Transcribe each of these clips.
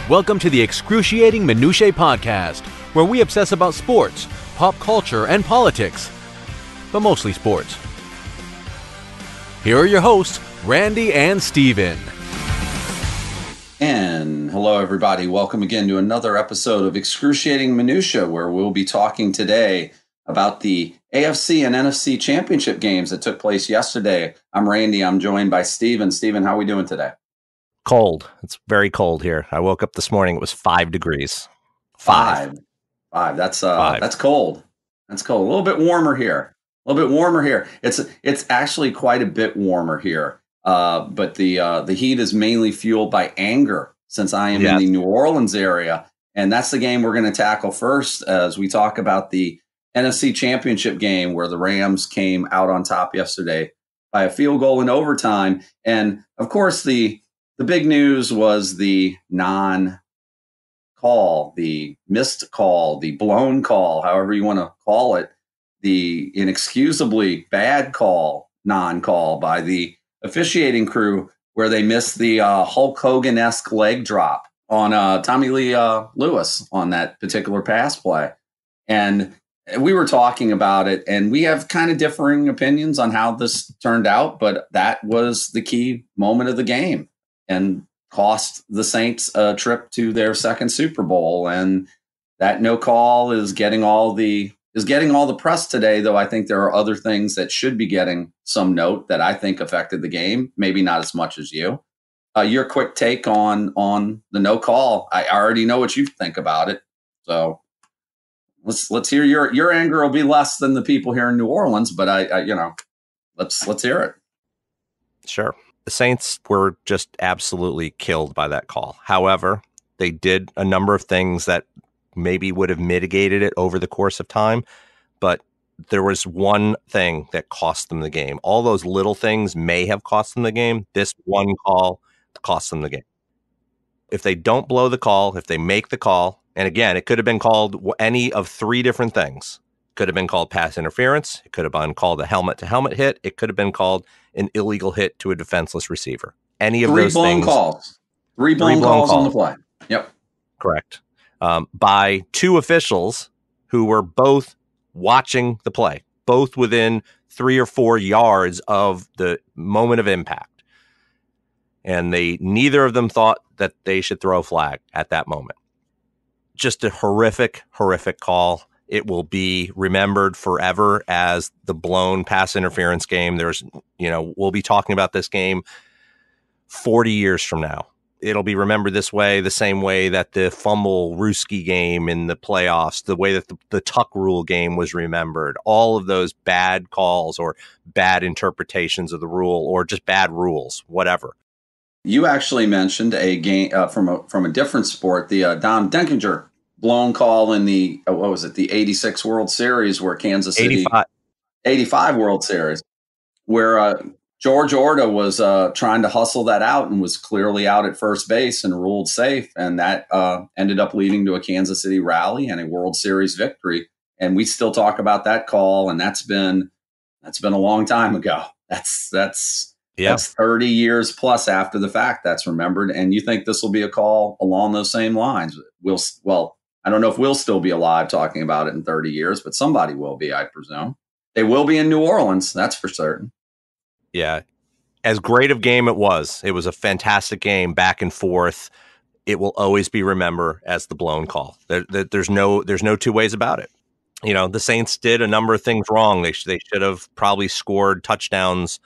Welcome to the Excruciating Minutiae Podcast, where we obsess about sports, pop culture, and politics, but mostly sports. Here are your hosts, Randy and Steven. And hello, everybody. Welcome again to another episode of Excruciating Minutia, where we'll be talking today about the AFC and NFC championship games that took place yesterday. I'm Randy. I'm joined by Steven. Steven, how are we doing today? Cold. It's very cold here. I woke up this morning. It was 5 degrees. Five. That's cold. That's cold. A little bit warmer here. It's actually quite a bit warmer here. But the heat is mainly fueled by anger, since I am in the New Orleans area, and that's the game we're going to tackle first as we talk about the NFC Championship game, where the Rams came out on top yesterday by a field goal in overtime. And of course, the big news was the non-call, the missed call, the blown call, however you want to call it, the inexcusably bad call, non-call by the officiating crew, where they missed the Hulk Hogan-esque leg drop on Tommy Lee Lewis on that particular pass play. And we were talking about it, and we have kind of differing opinions on how this turned out, but that was the key moment of the game and cost the Saints a trip to their second Super Bowl. And that no call is getting all the press today, though I think there are other things that should be getting some note that I think affected the game, maybe not as much as you. Your quick take on the no call. I already know what you think about it, so let's hear your anger. Will be less than the people here in New Orleans, but let's hear it. Sure. The Saints were just absolutely killed by that call. However, they did a number of things that maybe would have mitigated it over the course of time, but there was one thing that cost them the game. All those little things may have cost them the game. This one call cost them the game. If they don't blow the call, if they make the call, and again, it could have been called any of three different things. Could have been called pass interference. It could have been called a helmet-to-helmet hit. It could have been called an illegal hit to a defenseless receiver. Any of those things. Three blown calls on the play. Yep. Correct. By two officials who were both watching the play, both within 3 or 4 yards of the moment of impact. And neither of them thought that they should throw a flag at that moment. Just a horrific, horrific call. It will be remembered forever as the blown pass interference game. We'll be talking about this game 40 years from now. It'll be remembered this way, the same way that the fumble Ruski game in the playoffs, the way that the Tuck rule game was remembered. All of those bad calls or bad interpretations of the rule or just bad rules, whatever. You actually mentioned a game from a different sport, the Don Denkinger blown call in the, the 86 World Series, where Kansas City, 85 World Series, where George Orta was trying to hustle that out and was clearly out at first base and ruled safe. And that ended up leading to a Kansas City rally and a World Series victory. And we still talk about that call. And that's been a long time ago. That's 30 years plus after the fact that's remembered. And you think this will be a call along those same lines? I don't know if we'll still be alive talking about it in 30 years, but somebody will be, I presume. They will be in New Orleans, that's for certain. Yeah. As great of game it was a fantastic game, back and forth. It will always be remembered as the blown call. There's no two ways about it. The Saints did a number of things wrong. They should have probably scored touchdowns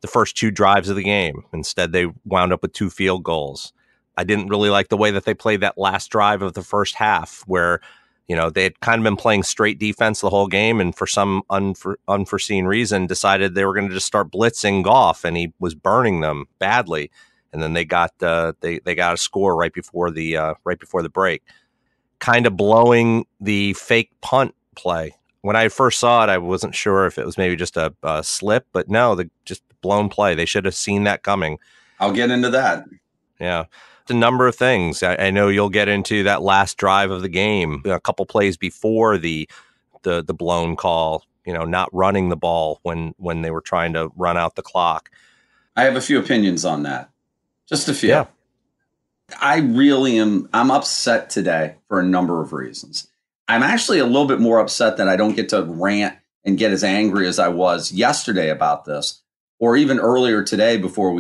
the first 2 drives of the game. Instead, they wound up with 2 field goals. I didn't really like the way that they played that last drive of the first half, where, they had kind of been playing straight defense the whole game, and for some unforeseen reason decided they were going to just start blitzing Goff, and he was burning them badly. And then they got they got a score right before the break, kind of blowing the fake punt play. When I first saw it, I wasn't sure if it was maybe just a slip, but no, just blown play. They should have seen that coming. I'll get into that. Yeah. A number of things. I know you'll get into that last drive of the game, a couple plays before the blown call, not running the ball when they were trying to run out the clock. I have a few opinions on that. Just a few. Yeah. I really am. I'm upset today for a number of reasons. I'm actually a little bit more upset that I don't get to rant and get as angry as I was yesterday about this, or even earlier today before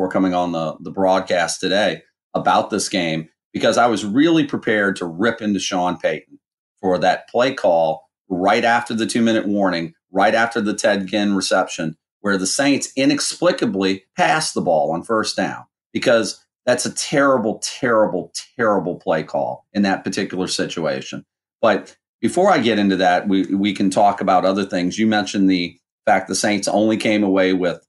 coming on the broadcast today about this game, because I was really prepared to rip into Sean Payton for that play call right after the 2-minute warning, right after the Ted Ginn reception, where the Saints inexplicably passed the ball on first down, because that's a terrible, terrible, terrible play call in that particular situation. But before I get into that, we can talk about other things. You mentioned the fact the Saints only came away with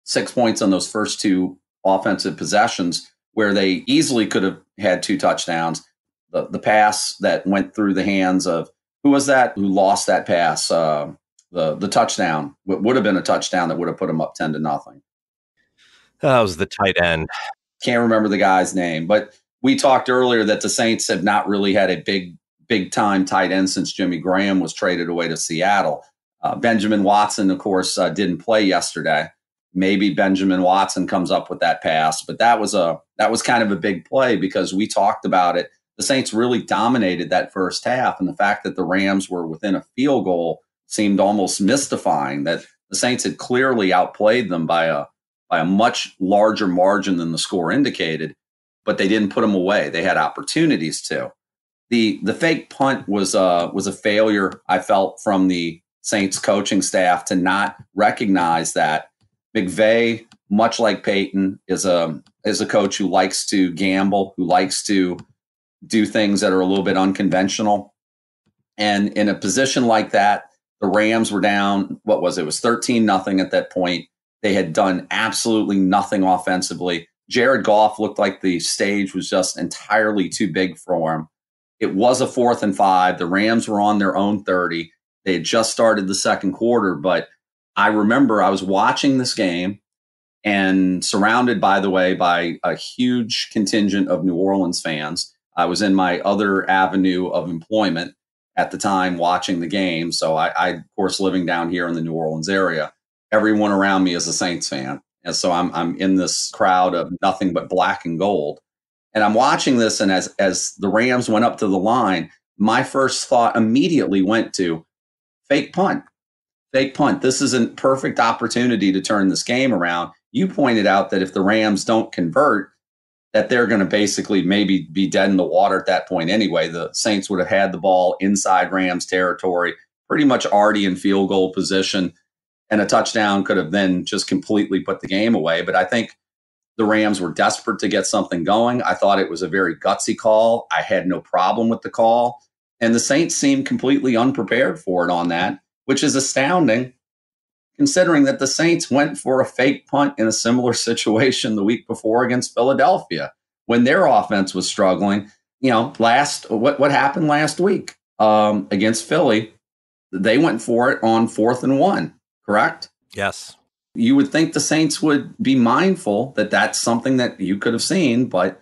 6 points on those first two offensive possessions, where they easily could have had 2 touchdowns. The pass that went through the hands of, who was that who lost that pass? The touchdown would have been a touchdown that would have put them up 10-0. That was the tight end. Can't remember the guy's name, but we talked earlier that the Saints have not really had a big time tight end since Jimmy Graham was traded away to Seattle. Benjamin Watson, of course, didn't play yesterday. Maybe Benjamin Watson comes up with that pass, but that was kind of a big play because we talked about it. The Saints really dominated that first half, and the fact that the Rams were within a field goal seemed almost mystifying. That the Saints had clearly outplayed them by a much larger margin than the score indicated, but they didn't put them away. They had opportunities to. The fake punt was a failure, I felt, from the Saints coaching staff to not recognize that. McVay, much like Payton, is a coach who likes to gamble, who likes to do things that are a little bit unconventional. And in a position like that, the Rams were down, what was it? It was 13-0 at that point. They had done absolutely nothing offensively. Jared Goff looked like the stage was just entirely too big for him. It was a 4th and 5. The Rams were on their own 30. They had just started the second quarter, but I remember I was watching this game and surrounded, by the way, by a huge contingent of New Orleans fans. I was in my other avenue of employment at the time watching the game. So I of course, living down here in the New Orleans area. Everyone around me is a Saints fan. And so I'm in this crowd of nothing but black and gold. And I'm watching this, and as the Rams went up to the line, my first thought immediately went to fake punt. Fake punt. This is a perfect opportunity to turn this game around. You pointed out that if the Rams don't convert, that they're going to basically maybe be dead in the water at that point anyway. The Saints would have had the ball inside Rams territory, pretty much already in field goal position, and a touchdown could have then just completely put the game away. But I think the Rams were desperate to get something going. I thought it was a very gutsy call. I had no problem with the call. And the Saints seemed completely unprepared for it on that, which is astounding considering that the Saints went for a fake punt in a similar situation the week before against Philadelphia when their offense was struggling. You know, what happened last week against Philly? They went for it on 4th and 1, correct? Yes. You would think the Saints would be mindful that that's something that you could have seen, but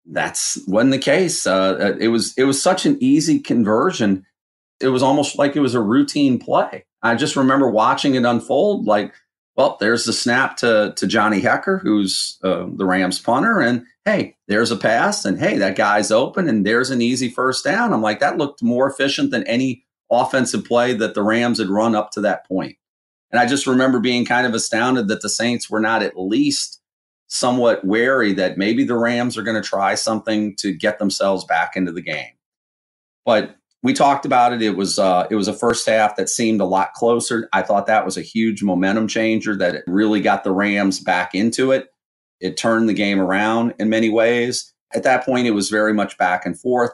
that's wasn't the case. It was such an easy conversion. It was almost like it was a routine play. I just remember watching it unfold like, well, there's the snap to Johnny Hecker, who's the Rams punter, and hey, there's a pass, and hey, that guy's open, and there's an easy first down. I'm like, that looked more efficient than any offensive play that the Rams had run up to that point. And I just remember being kind of astounded that the Saints were not at least somewhat wary that maybe the Rams are going to try something to get themselves back into the game. But we talked about it. It was a first half that seemed a lot closer. I thought that was a huge momentum changer, that it really got the Rams back into it. It turned the game around in many ways. At that point, it was very much back and forth.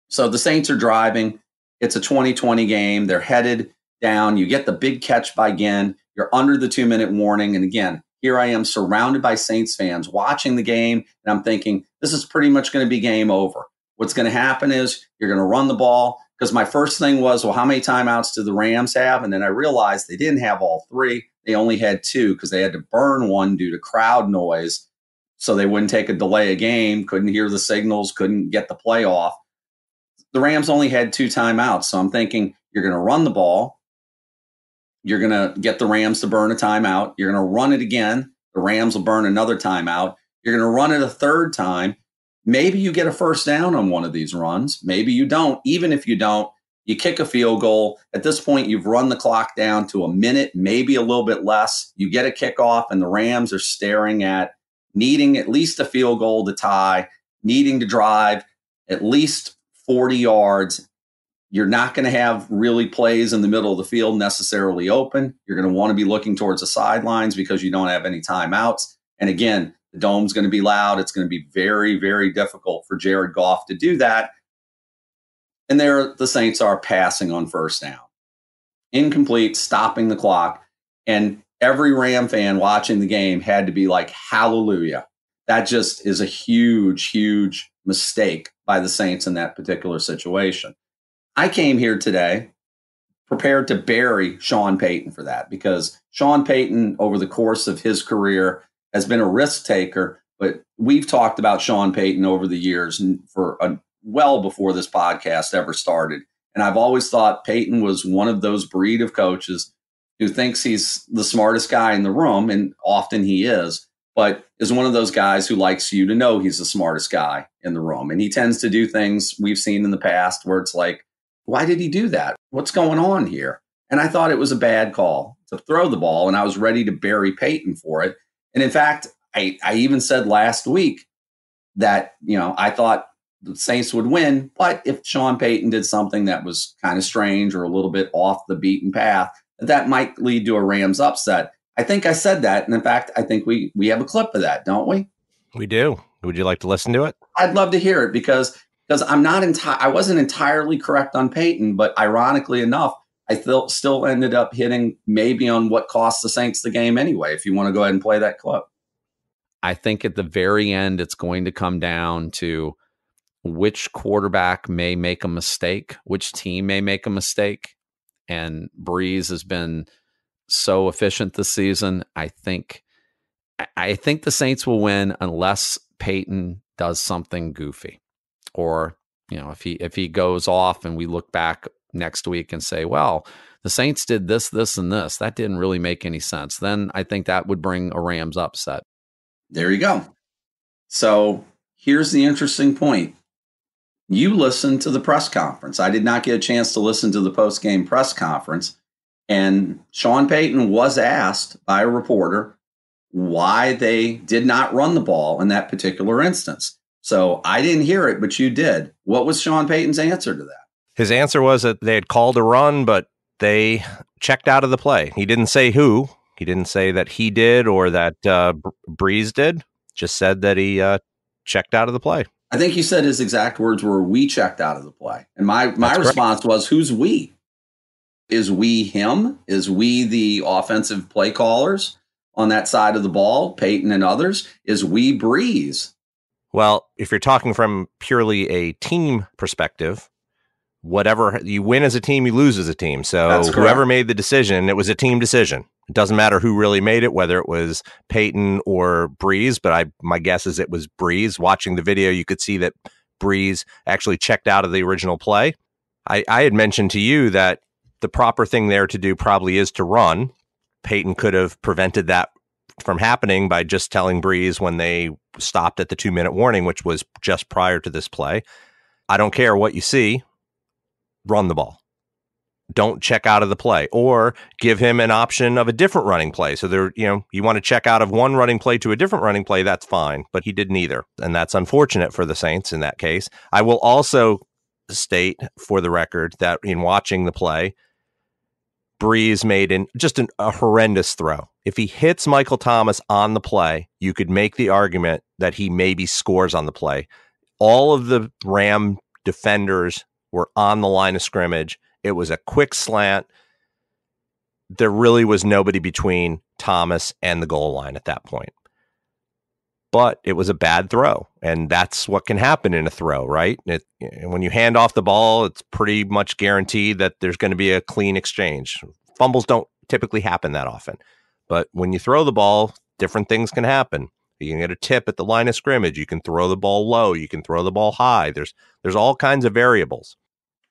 So the Saints are driving. It's a 20-20 game. They're headed down. You get the big catch by Ginn. You're under the 2-minute warning. And again, here I am surrounded by Saints fans watching the game. And I'm thinking, this is pretty much going to be game over. What's going to happen is you're going to run the ball. Because my first thing was, well, how many timeouts do the Rams have? And then I realized they didn't have all 3. They only had 2 because they had to burn one due to crowd noise. So they wouldn't take a delay of game, couldn't hear the signals, couldn't get the play off. The Rams only had 2 timeouts. So I'm thinking, you're going to run the ball. You're going to get the Rams to burn a timeout. You're going to run it again. The Rams will burn another timeout. You're going to run it a third time. Maybe you get a first down on one of these runs. Maybe you don't. Even if you don't, you kick a field goal. At this point, you've run the clock down to a minute, maybe a little bit less. You get a kickoff, and the Rams are staring at needing at least a field goal to tie, needing to drive at least 40 yards. You're not going to have really plays in the middle of the field necessarily open. You're going to want to be looking towards the sidelines because you don't have any timeouts. And again, the dome's going to be loud. It's going to be very, very difficult for Jared Goff to do that. And there the Saints are passing on first down. Incomplete, stopping the clock. And every Ram fan watching the game had to be like, hallelujah. That just is a huge, huge mistake by the Saints in that particular situation. I came here today prepared to bury Sean Payton for that, because Sean Payton, over the course of his career, has been a risk taker. But we've talked about Sean Payton over the years for well before this podcast ever started. And I've always thought Payton was one of those breed of coaches who thinks he's the smartest guy in the room, and often he is, but is one of those guys who likes you to know he's the smartest guy in the room. And he tends to do things we've seen in the past where it's like, why did he do that? What's going on here? And I thought it was a bad call to throw the ball, and I was ready to bury Payton for it. And in fact, I even said last week that, I thought the Saints would win, but if Sean Payton did something that was kind of strange or a little bit off the beaten path, that might lead to a Rams upset. I think I said that. And in fact, I think we have a clip of that, don't we? We do. Would you like to listen to it? I'd love to hear it because I wasn't entirely correct on Payton, but ironically enough, I still ended up hitting maybe on what cost the Saints the game anyway, if you want to go ahead and play that clip. I think at the very end, it's going to come down to which quarterback may make a mistake, which team may make a mistake. And Breeze has been so efficient this season. I think the Saints will win unless Payton does something goofy, or if he goes off and we look back next week and say, well, the Saints did this, this, and this. That didn't really make any sense. Then I think that would bring a Rams upset. There you go. So here's the interesting point. You listened to the press conference. I did not get a chance to listen to the post-game press conference. And Sean Payton was asked by a reporter why they did not run the ball in that particular instance. So I didn't hear it, but you did. What was Sean Payton's answer to that? His answer was that they had called a run, but they checked out of the play. He didn't say who. He didn't say that he did or that Breeze did. Just said that he checked out of the play. I think he said his exact words were, we checked out of the play. And my response was, who's we? Is we him? Is we the offensive play callers on that side of the ball, Payton and others? Is we Breeze? Well, if you're talking from purely a team perspective, whatever you win as a team, you lose as a team. So whoever made the decision, it was a team decision. It doesn't matter who really made it, whether it was Payton or Breeze, but my guess is it was Breeze. Watching the video, you could see that Breeze actually checked out of the original play. I had mentioned to you that the proper thing there to do probably is to run. Payton could have prevented that from happening by just telling Breeze when they stopped at the 2-minute warning, which was just prior to this play. I don't care what you see. Run the ball. Don't check out of the play, or give him an option of a different running play. So there, you want to check out of one running play to a different running play, that's fine, but he did neither. And that's unfortunate for the Saints in that case. I will also state for the record that in watching the play, Breeze made a horrendous throw. If he hits Michael Thomas on the play, you could make the argument that he maybe scores on the play. All of the Ram defenders were on the line of scrimmage. It was a quick slant. There really was nobody between Thomas and the goal line at that point. But it was a bad throw, and that's what can happen in a throw, right? When you hand off the ball, it's pretty much guaranteed that there's going to be a clean exchange. Fumbles don't typically happen that often. But when you throw the ball, different things can happen. You can get a tip at the line of scrimmage. You can throw the ball low. You can throw the ball high. There's all kinds of variables.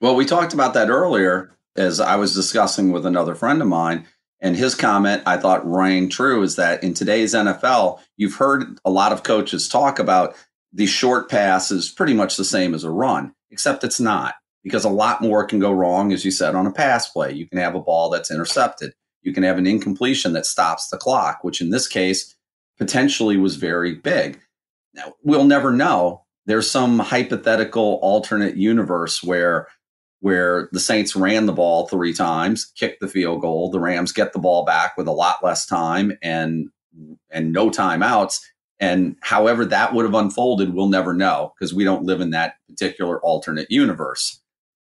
Well, we talked about that earlier as I was discussing with another friend of mine, And his comment I thought rang true is that in today's NFL, you've heard a lot of coaches talk about the short pass is pretty much the same as a run, except it's not, because a lot more can go wrong, as you said, on a pass play. You can have a ball that's intercepted. You can have an incompletion that stops the clock, which in this case potentially was very big. Now, we'll never know. There's some hypothetical alternate universe where the Saints ran the ball 3 times, kicked the field goal. The Rams get the ball back with a lot less time and no timeouts. And however that would have unfolded, we'll never know because we don't live in that particular alternate universe.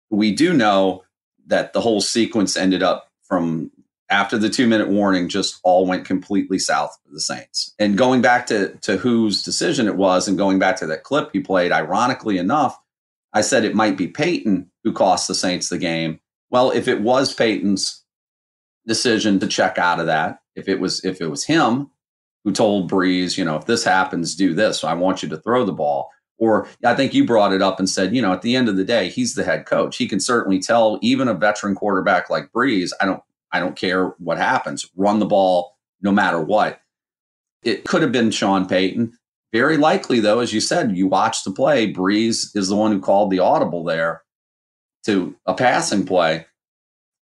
We do know that the whole sequence ended up from after the 2-minute warning, just all went completely south for the Saints. And going back to whose decision it was and going back to that clip you played, ironically enough, I said it might be Peyton who cost the Saints the game. Well, if it was Peyton's decision to check out of that, if it was him who told Breeze, if this happens, do this. So I want you to throw the ball. Or I think you brought it up and said, at the end of the day, he's the head coach. He can certainly tell even a veteran quarterback like Breeze, I don't care what happens. Run the ball no matter what. It could have been Sean Payton. Very likely, though, as you said, you watch the play, Breeze is the one who called the audible there to a passing play.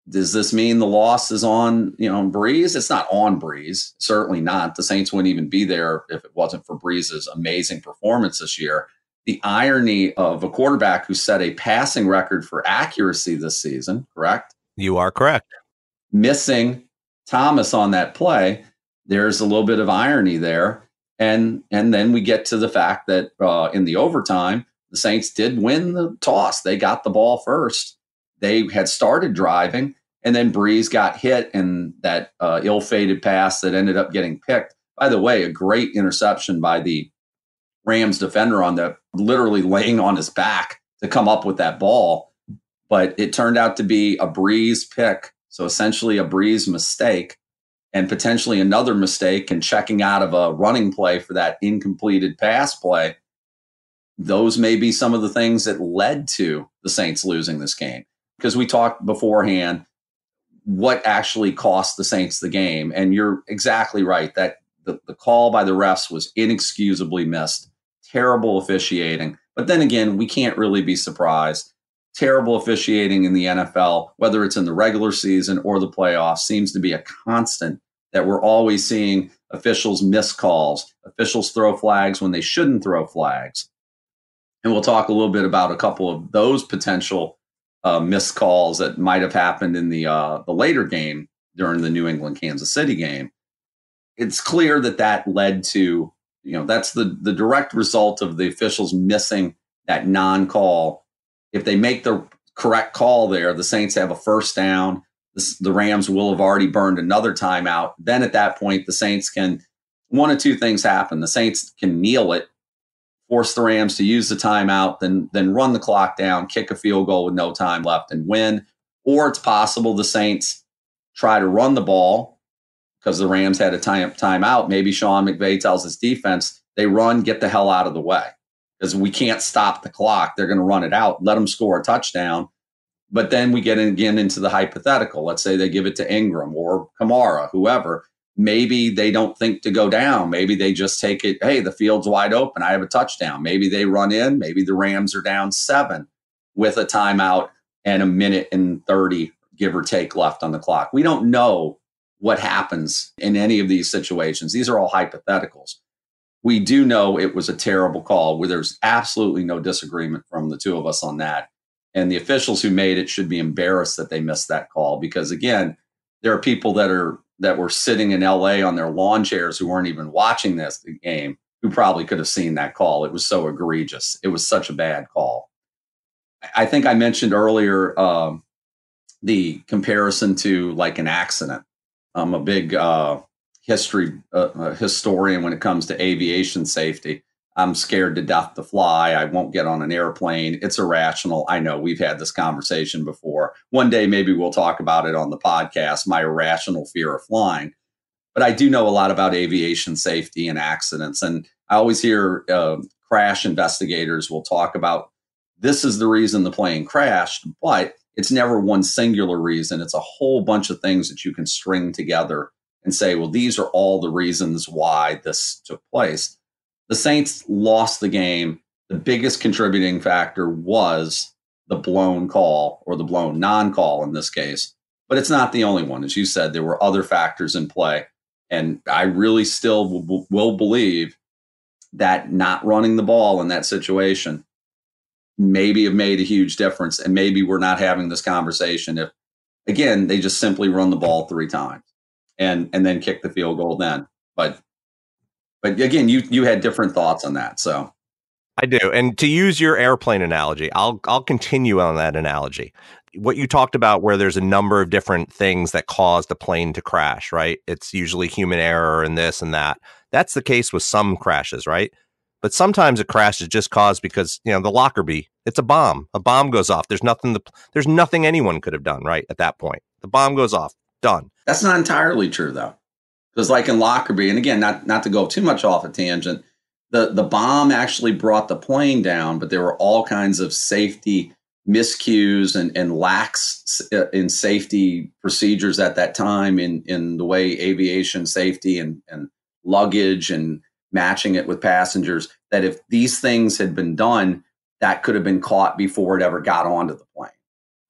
Does this mean the loss is on, Breeze? It's not on Breeze. Certainly not. The Saints wouldn't even be there if it wasn't for Breeze's amazing performance this year. The irony of a quarterback who set a passing record for accuracy this season, correct? You are correct. Missing Thomas on that play, there's a little bit of irony there. And then we get to the fact that in the overtime, the Saints did win the toss. They got the ball first. They had started driving, and then Breeze got hit in that ill-fated pass that ended up getting picked. By the way, a great interception by the Rams defender on the literally laying on his back to come up with that ball. But it turned out to be a Breeze pick. So essentially a Breeze mistake and potentially another mistake in checking out of a running play for that incompleted pass play. Those may be some of the things that led to the Saints losing this game. Because we talked beforehand what actually cost the Saints the game. And you're exactly right that the call by the refs was inexcusably missed. Terrible officiating. But then again, we can't really be surprised. Terrible officiating in the NFL, whether it's in the regular season or the playoffs, seems to be a constant that we're always seeing officials miss calls, officials throw flags when they shouldn't throw flags. And we'll talk a little bit about a couple of those potential missed calls that might have happened in the later game during the New England-Kansas City game. It's clear that led to, that's the direct result of the officials missing that non-call. If they make the correct call there, the Saints have a first down. The Rams will have already burned another timeout. Then at that point, the Saints can, one of two things happen. The Saints can kneel it, force the Rams to use the timeout, then run the clock down, kick a field goal with no time left and win. Or it's possible the Saints try to run the ball because the Rams had a timeout. Maybe Sean McVay tells his defense, they run, get the hell out of the way. Because we can't stop the clock. They're going to run it out, let them score a touchdown. But then we get again into the hypothetical. Let's say they give it to Ingram or Kamara, whoever. Maybe they don't think to go down. Maybe they just take it, hey, the field's wide open. I have a touchdown. Maybe they run in. Maybe the Rams are down 7 with a timeout and 1:30, give or take, left on the clock. We don't know what happens in any of these situations. These are all hypotheticals. We do know it was a terrible call where there's absolutely no disagreement from the two of us on that. And the officials who made it should be embarrassed that they missed that call because, again, there are people that were sitting in LA on their lawn chairs who weren't even watching this game who probably could have seen that call. It was so egregious. It was such a bad call. I think I mentioned earlier the comparison to like an accident. I'm a big historian when it comes to aviation safety. I'm scared to death to fly. I won't get on an airplane. It's irrational. I know we've had this conversation before. One day, maybe we'll talk about it on the podcast, my irrational fear of flying. But I do know a lot about aviation safety and accidents. And I always hear crash investigators will talk about this is the reason the plane crashed, but It's never one singular reason. It's a whole bunch of things that you can string together and say, well, these are all the reasons why this took place. The Saints lost the game. The biggest contributing factor was the blown call, or the blown non-call in this case. But it's not the only one. As you said, there were other factors in play. And I really still will believe that not running the ball in that situation maybe have made a huge difference. And maybe we're not having this conversation if, again, they just simply run the ball 3 times and then kick the field goal then. But again, you had different thoughts on that. So I do. And to use your airplane analogy, I'll continue on that analogy. What you talked about, where there's a number of different things that cause the plane to crash, right? It's usually human error and this and that. That's the case with some crashes, right? But sometimes a crash is just caused because, the Lockerbie, it's a bomb. A bomb goes off. There's nothing anyone could have done, right? At that point, the bomb goes off. Done. That's not entirely true, though. Because like in Lockerbie, and again, not to go too much off a tangent, the bomb actually brought the plane down, but there were all kinds of safety miscues and lacks in safety procedures at that time in the way aviation safety and luggage and matching it with passengers, that if these things had been done, that could have been caught before it ever got onto the plane.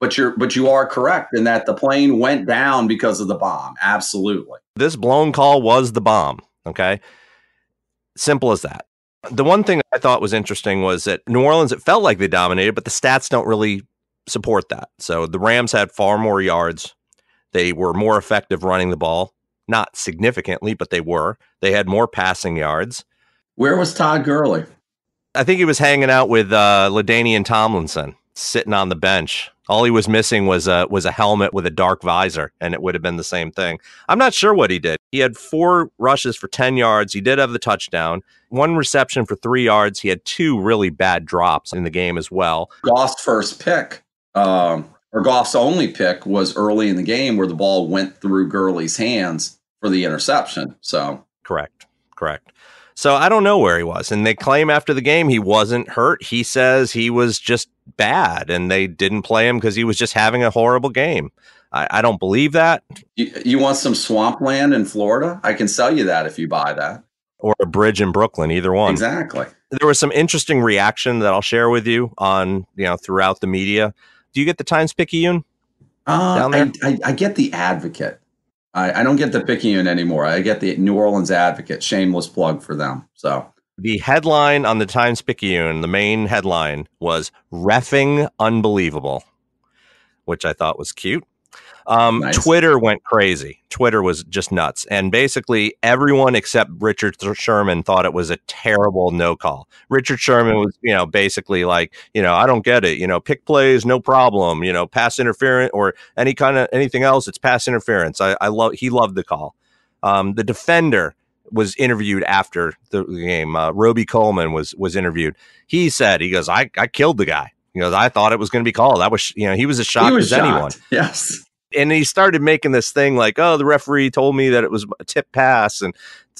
But you are correct in that the plane went down because of the bomb. Absolutely. This blown call was the bomb. Okay. Simple as that. The one thing I thought was interesting was that New Orleans, it felt like they dominated, but the stats don't really support that. So the Rams had far more yards. They were more effective running the ball. Not significantly, but they were. They had more passing yards. Where was Todd Gurley? I think he was hanging out with LaDainian Tomlinson, sitting on the bench. All he was missing was a helmet with a dark visor, and it would have been the same thing. I'm not sure what he did. He had 4 rushes for 10 yards. He did have the touchdown. 1 reception for 3 yards. He had 2 really bad drops in the game as well. Goff's first pick, or Goff's only pick, was early in the game where the ball went through Gurley's hands for the interception. So Correct. So I don't know where he was. And they claim after the game he wasn't hurt. He says he was just bad and they didn't play him because he was just having a horrible game. I don't believe that. You want some swampland in Florida? I can sell you that if you buy that. Or a bridge in Brooklyn, either one. Exactly. There was some interesting reaction that I'll share with you on, throughout the media. Do you get the Times-Picayune down there? I get the Advocate. I don't get the Picayune anymore. I get the New Orleans Advocate. Shameless plug for them. So the headline on the Times-Picayune, the main headline, was "Reffing Unbelievable," which I thought was cute. Nice. Twitter went crazy. Twitter was just nuts. And basically everyone except Richard Sherman thought it was a terrible no call. Richard Sherman was, basically like, I don't get it. Pick plays, no problem. Pass interference or anything else. It's pass interference. He loved the call. The defender was interviewed after the game. Roby Coleman was interviewed. He goes, I killed the guy. He goes, I thought it was going to be called. That was, he was as shocked as anyone. Yes. And he started making this thing like, oh, the referee told me that it was a tip pass, and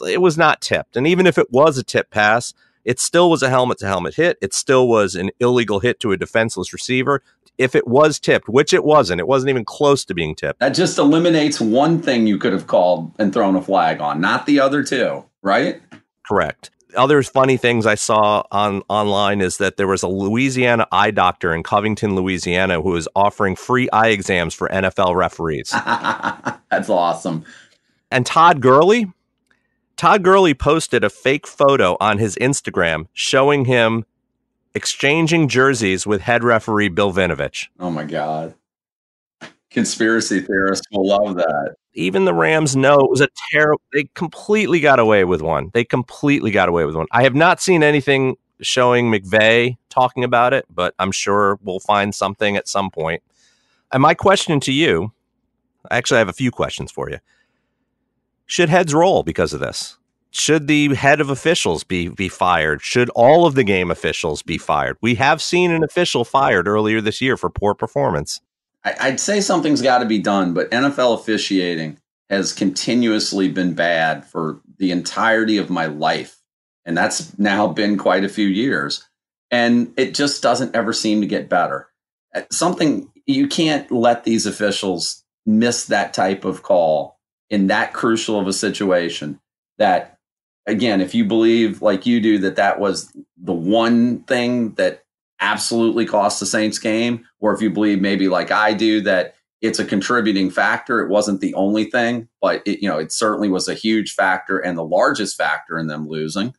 it was not tipped. And even if it was a tip pass, it still was a helmet-to-helmet hit. It still was an illegal hit to a defenseless receiver. If it was tipped, which it wasn't even close to being tipped. That just eliminates one thing you could have called and thrown a flag on, not the other two, right? Correct. Other funny things I saw online is that there was a Louisiana eye doctor in Covington, Louisiana, who was offering free eye exams for NFL referees. That's awesome. And Todd Gurley posted a fake photo on his Instagram showing him exchanging jerseys with head referee Bill Vinovich. Oh, my God. Conspiracy theorists will love that. Even the Rams know it was a terrible. They completely got away with one. I have not seen anything showing McVay talking about it, but I'm sure we'll find something at some point. And my question to you, actually, I have a few questions for you. Should heads roll because of this? Should the head of officials be fired? Should all of the game officials be fired? We have seen an official fired earlier this year for poor performance. I'd say something's got to be done, but NFL officiating has continuously been bad for the entirety of my life. And that's now been quite a few years. And it just doesn't ever seem to get better. Something you can't let these officials miss that type of call in that crucial of a situation. That, again, if you believe like you do that that was the one thing that absolutely cost the Saints game, or if you believe maybe like I do that it's a contributing factor, it wasn't the only thing, but it certainly was a huge factor and the largest factor in them losing.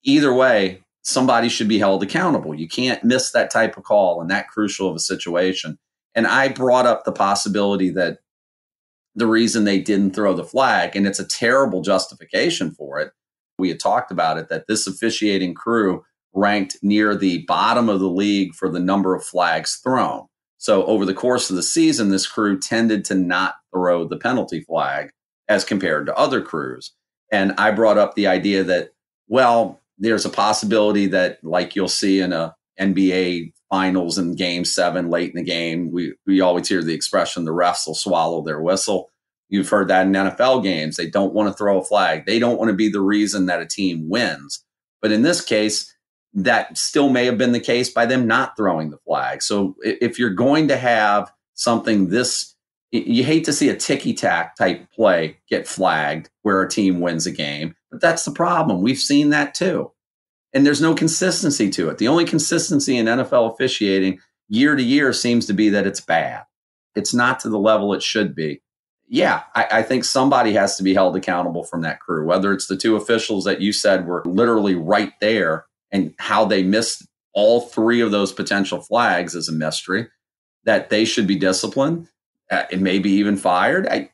Either way, somebody should be held accountable. You can't miss that type of call in that crucial of a situation. And I brought up the possibility that the reason they didn't throw the flag, and it's a terrible justification for it, we had talked about it, that this officiating crew ranked near the bottom of the league for the number of flags thrown. So over the course of the season, this crew tended to not throw the penalty flag as compared to other crews. And I brought up the idea that, well, there's a possibility that, like you'll see in a NBA finals in game 7 late in the game, we always hear the expression, the refs will swallow their whistle. You've heard that in NFL games. They don't want to throw a flag. They don't want to be the reason that a team wins. But in this case, that still may have been the case by them not throwing the flag. So if you're going to have something this, you hate to see a ticky-tack type play get flagged where a team wins a game, but that's the problem. We've seen that too. And there's no consistency to it. The only consistency in NFL officiating year to year seems to be that it's bad. It's not to the level it should be. Yeah, I think somebody has to be held accountable from that crew, whether it's the two officials that you said were literally right there and how they missed all 3 of those potential flags is a mystery, that they should be disciplined and maybe even fired.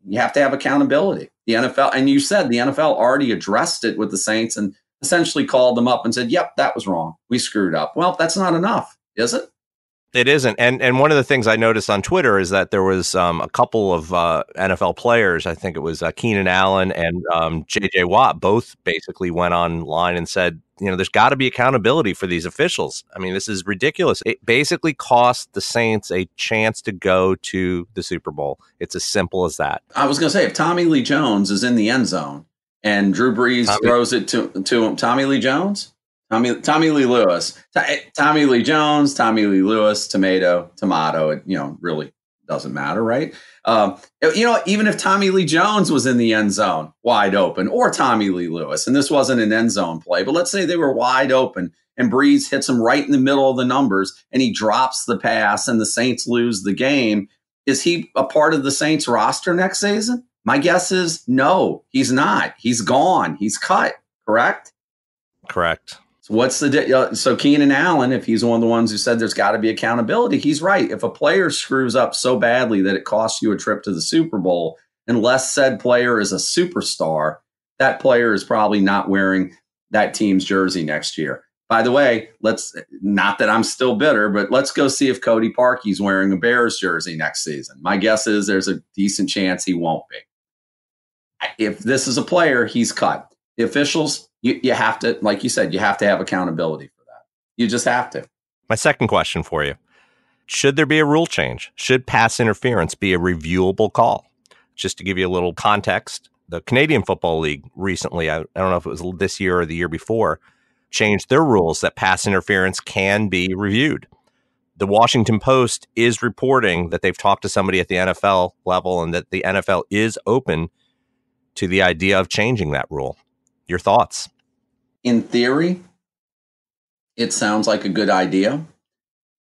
You have to have accountability. The NFL, and you said the NFL already addressed it with the Saints and essentially called them up and said, yep, that was wrong. We screwed up. Well, that's not enough, is it? It isn't. And one of the things I noticed on Twitter is that there was a couple of NFL players, I think it was Keenan Allen and J.J. Watt, both basically went online and said, there's got to be accountability for these officials. I mean, this is ridiculous. It basically cost the Saints a chance to go to the Super Bowl. It's as simple as that. I was going to say, if Tommy Lee Jones is in the end zone and Drew Brees throws it to him, Tommy Lee Jones? Tommy Lee Lewis, Tommy Lee Jones, Tommy Lee Lewis, tomato, it, really doesn't matter, right? Even if Tommy Lee Jones was in the end zone wide open, or Tommy Lee Lewis, and this wasn't an end zone play, but let's say they were wide open and Brees hits him right in the middle of the numbers and he drops the pass and the Saints lose the game. Is he a part of the Saints roster next season? My guess is no, he's not. He's gone. He's cut. Correct? Correct. What's the so Keenan Allen, if he's one of the ones who said there's got to be accountability, he's right. If a player screws up so badly that it costs you a trip to the Super Bowl, unless said player is a superstar, that player is probably not wearing that team's jersey next year. By the way, not that I'm still bitter, but let's go see if Cody Parkey's wearing a Bears jersey next season. My guess is there's a decent chance he won't be. If this is a player, he's cut. The officials, you have to, like you said, you have to have accountability for that. You just have to. My second question for you. Should there be a rule change? Should pass interference be a reviewable call? Just to give you a little context, the Canadian Football League recently, I don't know if it was this year or the year before, changed their rules that pass interference can be reviewed. The Washington Post is reporting that they've talked to somebody at the NFL level and that the NFL is open to the idea of changing that rule. Your thoughts? In theory, it sounds like a good idea.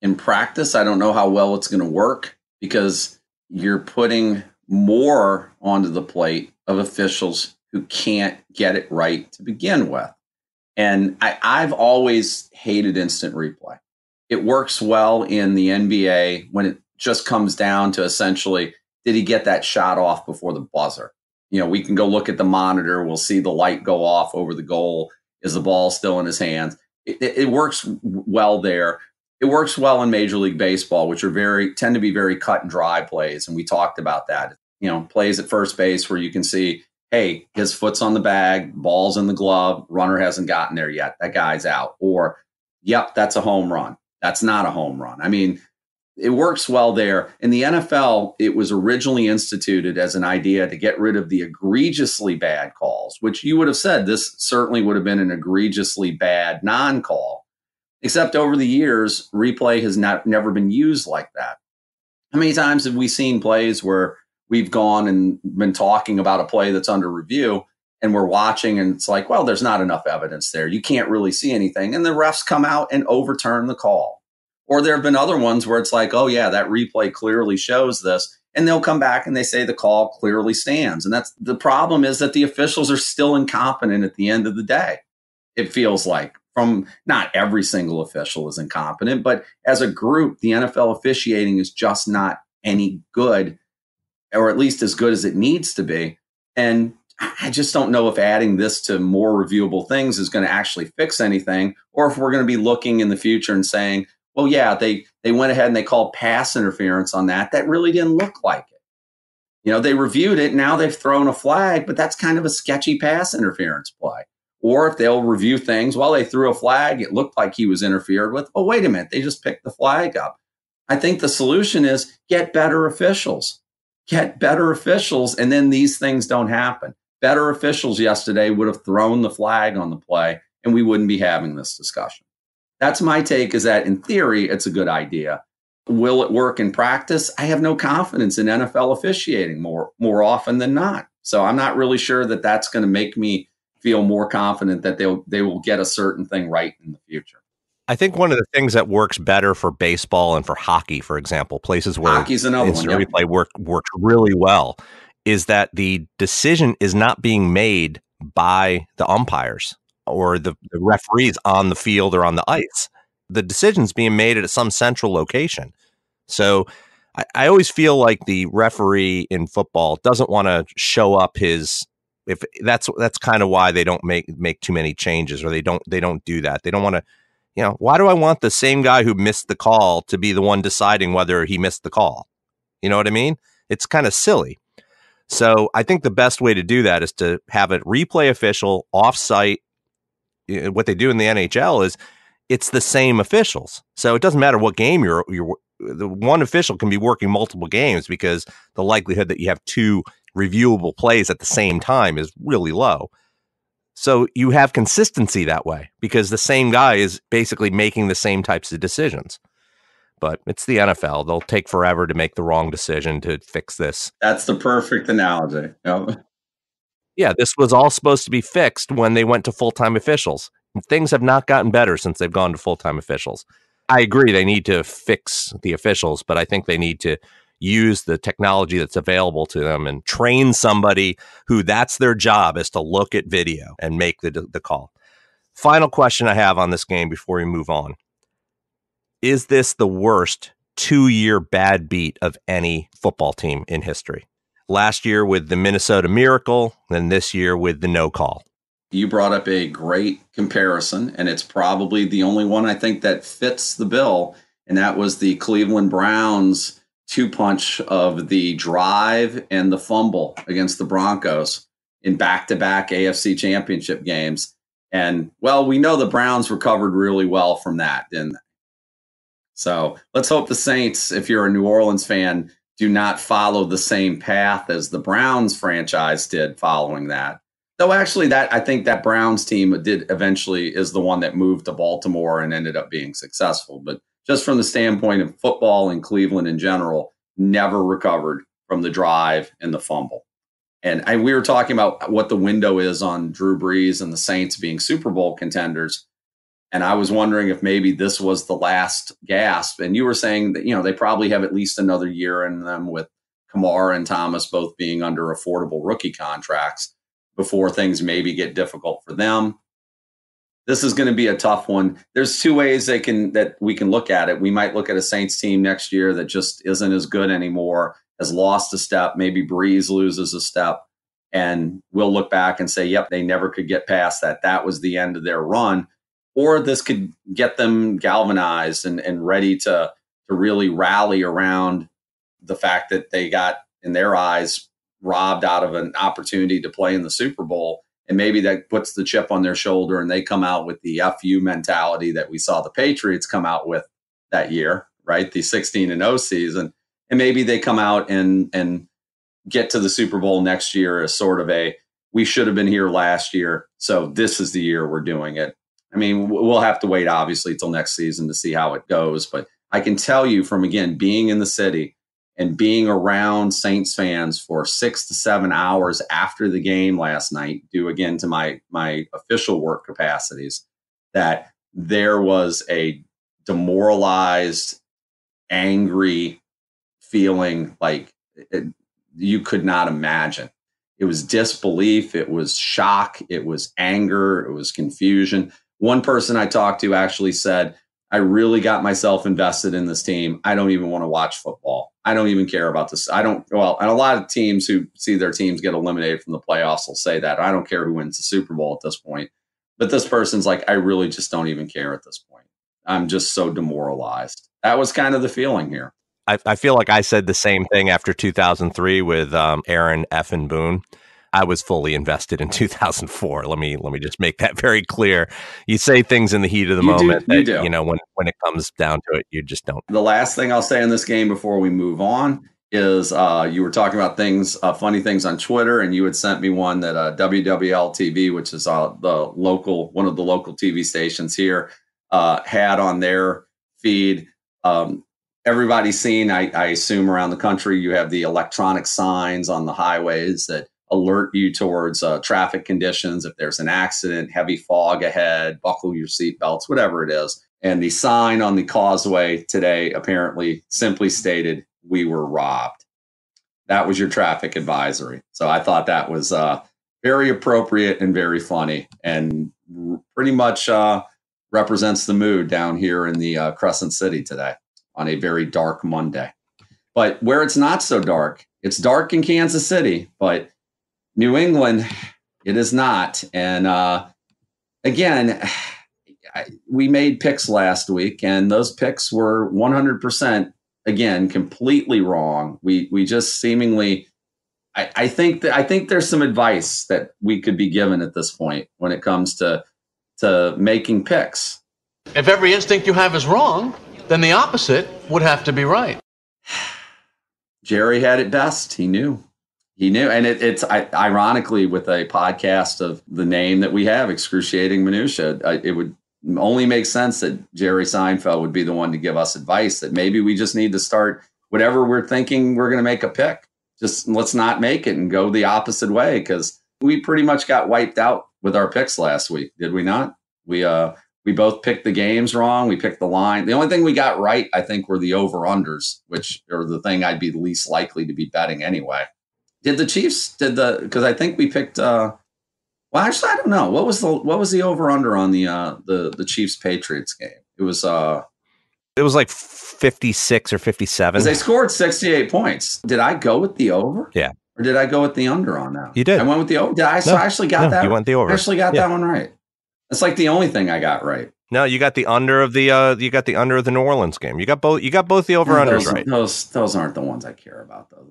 In practice, I don't know how well it's going to work because you're putting more onto the plate of officials who can't get it right to begin with. And I've always hated instant replay. It works well in the NBA when it just comes down to essentially, did he get that shot off before the buzzer? We can go look at the monitor. We'll see the light go off over the goal. Is the ball still in his hands? It works well there. It works well in Major League Baseball, which tend to be very cut and dry plays. And we talked about that. Plays at first base where you can see, hey, his foot's on the bag, ball's in the glove, runner hasn't gotten there yet. That guy's out. Or, yep, that's a home run. That's not a home run. I mean, it works well there. In the NFL, it was originally instituted as an idea to get rid of the egregiously bad calls, which you would have said this certainly would have been an egregiously bad non-call. Except over the years, replay has never been used like that. How many times have we seen plays where we've gone and been talking about a play that's under review and we're watching and it's like, well, there's not enough evidence there. You can't really see anything. And the refs come out and overturn the call. Or there have been other ones where it's like, oh, yeah, that replay clearly shows this. And they'll come back and they say the call clearly stands. And that's the problem, is that the officials are still incompetent at the end of the day. It feels like, from not every single official is incompetent, but as a group, the NFL officiating is just not any good, or at least as good as it needs to be. And I just don't know if adding this to more reviewable things is going to actually fix anything, or if we're going to be looking in the future and saying, well, yeah, they went ahead and they called pass interference on that. That really didn't look like it. You know, they reviewed it. Now they've thrown a flag, but that's kind of a sketchy pass interference play. Or if they'll review things, well, they threw a flag, it looked like he was interfered with. Oh, wait a minute, they just picked the flag up. I think the solution is get better officials. Get better officials, and then these things don't happen. Better officials yesterday would have thrown the flag on the play, and we wouldn't be having this discussion. That's my take, is that in theory, it's a good idea. Will it work in practice? I have no confidence in NFL officiating more often than not. So I'm not really sure that that's going to make me feel more confident that they will get a certain thing right in the future. I think one of the things that works better for baseball and for hockey, for example, places where hockey's another one, instant replay works really well, is that the decision is not being made by the umpires or the referees on the field or on the ice. The decision's being made at some central location. So I always feel like the referee in football doesn't want to show up his. If that's kind of why they don't make too many changes, or they don't do that. They don't want to, why do I want the same guy who missed the call to be the one deciding whether he missed the call? You know what I mean? It's kind of silly. So I think the best way to do that is to have a replay official off-site. What they do in the NHL is it's the same officials. So it doesn't matter what game you're the one official can be working multiple games, because the likelihood that you have two reviewable plays at the same time is really low. So you have consistency that way, because the same guy is basically making the same types of decisions. But it's the NFL. They'll take forever to make the wrong decision to fix this. That's the perfect analogy. Yep. Yeah, this was all supposed to be fixed when they went to full-time officials. Things have not gotten better since they've gone to full-time officials. I agree they need to fix the officials, but I think they need to use the technology that's available to them and train somebody who that's their job, is to look at video and make the call. Final question I have on this game before we move on. Is this the worst 2-year bad beat of any football team in history? Last year with the Minnesota Miracle, then this year with the no call. You brought up a great comparison, and it's probably the only one I think that fits the bill, and that was the Cleveland Browns two-punch of the drive and the fumble against the Broncos in back-to-back AFC championship games. And, well, we know the Browns recovered really well from that, didn't they? So let's hope the Saints, if you're a New Orleans fan, do not follow the same path as the Browns franchise did following that. Though actually, I think that Browns team did eventually is the one that moved to Baltimore and ended up being successful. But just from the standpoint of football in Cleveland in general, never recovered from the drive and the fumble. And we were talking about what the window is on Drew Brees and the Saints being Super Bowl contenders. And I was wondering if maybe this was the last gasp. And you were saying that, they probably have at least another year in them, with Kamara and Thomas both being under affordable rookie contracts, before things maybe get difficult for them. This is going to be a tough one. There's two ways that we can look at it. We might look at a Saints team next year that just isn't as good anymore, has lost a step. Maybe Breeze loses a step, and we'll look back and say, yep, they never could get past that. That was the end of their run. Or this could get them galvanized and ready to really rally around the fact that they got, in their eyes, robbed out of an opportunity to play in the Super Bowl. And maybe that puts the chip on their shoulder and they come out with the FU mentality that we saw the Patriots come out with that year, right? The 16-0 season. And maybe they come out and get to the Super Bowl next year as sort of we should have been here last year, so this is the year we're doing it. I mean, we'll have to wait, obviously, till next season to see how it goes. But I can tell you from, again, being in the city and being around Saints fans for 6 to 7 hours after the game last night, due again to my official work capacities, that there was a demoralized, angry feeling like you could not imagine. It was disbelief. It was shock. It was anger. It was confusion. One person I talked to actually said, I really got myself invested in this team. I don't even want to watch football. I don't even care about this. And a lot of teams who see their teams get eliminated from the playoffs will say that. I don't care who wins the Super Bowl at this point. But this person's like, I really just don't even care at this point. I'm just so demoralized. That was kind of the feeling here. I feel like I said the same thing after 2003 with Aaron F. and Boone. I was fully invested in 2004. Let me just make that very clear. You say things in the heat of the moment you that, do. you know, when it comes down to it, you just don't. The last thing I'll say in this game before we move on is you were talking about things, funny things on Twitter, and you had sent me one that WWL TV, which is one of the local TV stations here, had on their feed. Everybody's seen, I assume, around the country, you have the electronic signs on the highways that alert you towards traffic conditions. If there's an accident, heavy fog ahead, buckle your seatbelts, whatever it is. And the sign on the causeway today apparently simply stated, "We were robbed." That was your traffic advisory. So I thought that was very appropriate and very funny, and pretty much represents the mood down here in the Crescent City today on a very dark Monday. But where it's not so dark, it's dark in Kansas City, but New England, it is not. And again, we made picks last week, and those picks were 100%, again, completely wrong. We just seemingly, I think there's some advice that we could be given at this point when it comes to making picks. If every instinct you have is wrong, then the opposite would have to be right. Jerry had it best. He knew. And it's ironically, with a podcast of the name that we have, Excruciating Minutia, it would only make sense that Jerry Seinfeld would be the one to give us advice that maybe we just need to start whatever we're thinking we're going to make a pick. Just let's not make it and go the opposite way, because we pretty much got wiped out with our picks last week. Did we not? We both picked the games wrong. We picked the line. The only thing we got right, I think, were the over-unders, which are the thing I'd be least likely to be betting anyway. Did the Chiefs, because I think we picked, well, actually, I don't know. What was the over-under on the Chiefs-Patriots game? It was like 56 or 57. They scored 68 points. Did I go with the over? Yeah. Or did I go with the under on that? You did. I went with the over. I actually got that. You went the over. I actually got that one right. That's like the only thing I got right. No, you got the under of the New Orleans game. You got both the over-unders right. Those aren't the ones I care about, though.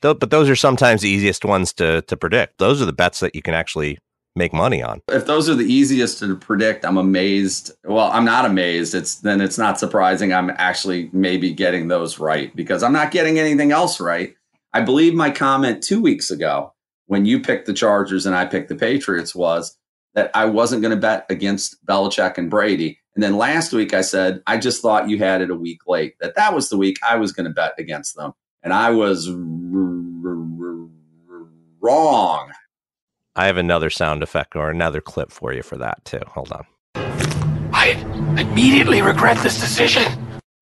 But those are sometimes the easiest ones to predict. Those are the bets that you can actually make money on. If those are the easiest to predict, I'm amazed. Well, I'm not amazed. It's not surprising I'm actually maybe getting those right, because I'm not getting anything else right. I believe my comment 2 weeks ago when you picked the Chargers and I picked the Patriots was that I wasn't going to bet against Belichick and Brady. And then last week I said, I just thought you had it a week late. That was the week I was going to bet against them. And I was wrong. I have another sound effect or another clip for you for that too. Hold on. I immediately regret this decision.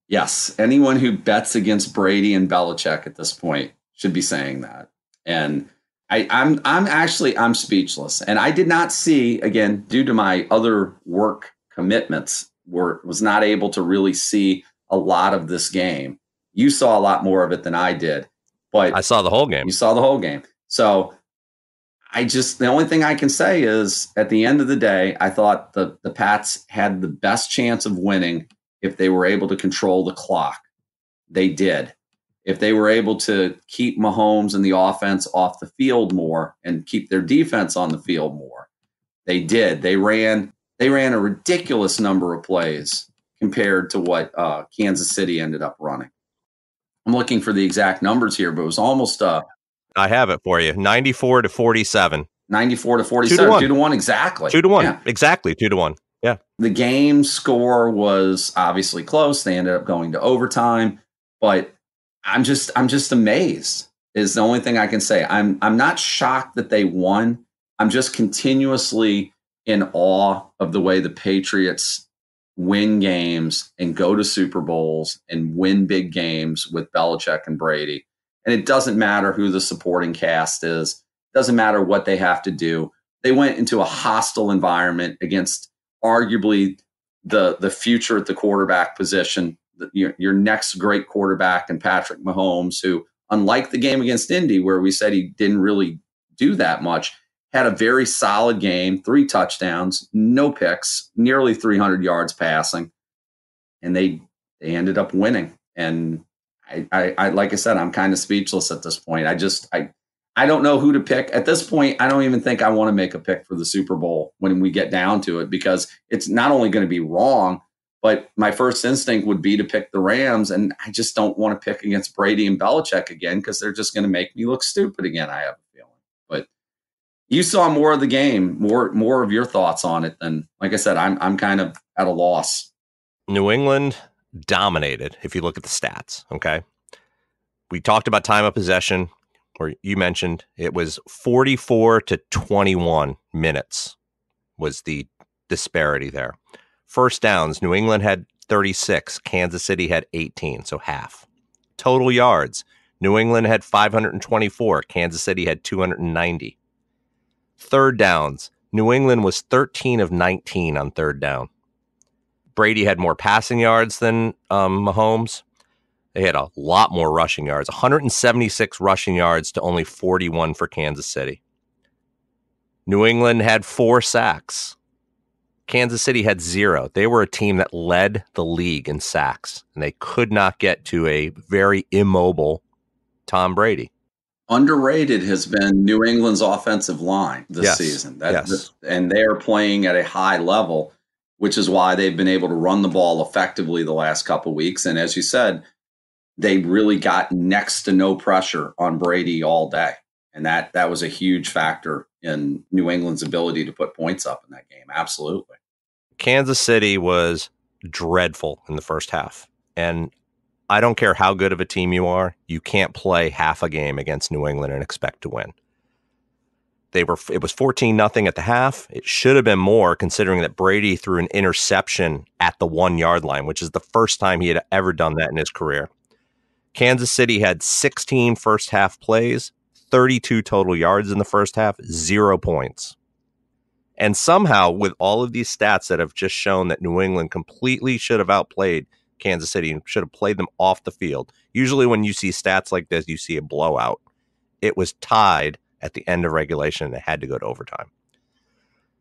Yes. Anyone who bets against Brady and Belichick at this point should be saying that. And I'm speechless. And I did not see, again, due to my other work commitments, was not able to really see a lot of this game. You saw a lot more of it than I did, but I saw the whole game. You saw the whole game. So the only thing I can say is at the end of the day, I thought the Pats had the best chance of winning if they were able to control the clock. They did. If they were able to keep Mahomes and the offense off the field more and keep their defense on the field more, they did. They ran a ridiculous number of plays compared to what Kansas City ended up running. I'm looking for the exact numbers here, but it was almost I have it for you. 94-47. 94 to 47, 2-1, exactly. 2-1, yeah. exactly, 2-1. Yeah. The game score was obviously close. They ended up going to overtime, but I'm just amazed. Is the only thing I can say. I'm not shocked that they won. I'm just continuously in awe of the way the Patriots win games and go to Super Bowls and win big games with Belichick and Brady. And it doesn't matter who the supporting cast is. It doesn't matter what they have to do. They went into a hostile environment against arguably the future at the quarterback position, your next great quarterback in Patrick Mahomes, who, unlike the game against Indy, where we said he didn't really do that much, had a very solid game, 3 touchdowns, no picks, nearly 300 yards passing, and they ended up winning. And I like I said, I'm kind of speechless at this point. I don't know who to pick. At this point, I don't even think I want to make a pick for the Super Bowl when we get down to it, because it's not only going to be wrong, but my first instinct would be to pick the Rams, and I just don't want to pick against Brady and Belichick again, because they're just going to make me look stupid again, I have a feeling. But you saw more of the game, more of your thoughts on it than, like I said, I'm kind of at a loss. New England dominated, if you look at the stats, okay? We talked about time of possession, or you mentioned it was 44 to 21 minutes was the disparity there. First downs, New England had 36, Kansas City had 18, so half. Total yards, New England had 524, Kansas City had 290. Third downs, New England was 13 of 19 on third down. Brady had more passing yards than Mahomes. They had a lot more rushing yards, 176 rushing yards to only 41 for Kansas City. New England had 4 sacks. Kansas City had 0. They were a team that led the league in sacks, and they could not get to a very immobile Tom Brady. Underrated has been New England's offensive line this season. And they are playing at a high level, which is why they've been able to run the ball effectively the last couple of weeks. And as you said, they really got next to no pressure on Brady all day. And that was a huge factor in New England's ability to put points up in that game. Absolutely. Kansas City was dreadful in the first half. And I don't care how good of a team you are, you can't play half a game against New England and expect to win. It was 14-0 at the half. It should have been more, considering that Brady threw an interception at the 1-yard line, which is the first time he had ever done that in his career. Kansas City had 16 first half plays, 32 total yards in the first half, 0 points. And somehow, with all of these stats that have just shown that New England completely should have outplayed Kansas City and should have played them off the field. Usually when you see stats like this, you see a blowout. It was tied at the end of regulation and it had to go to overtime.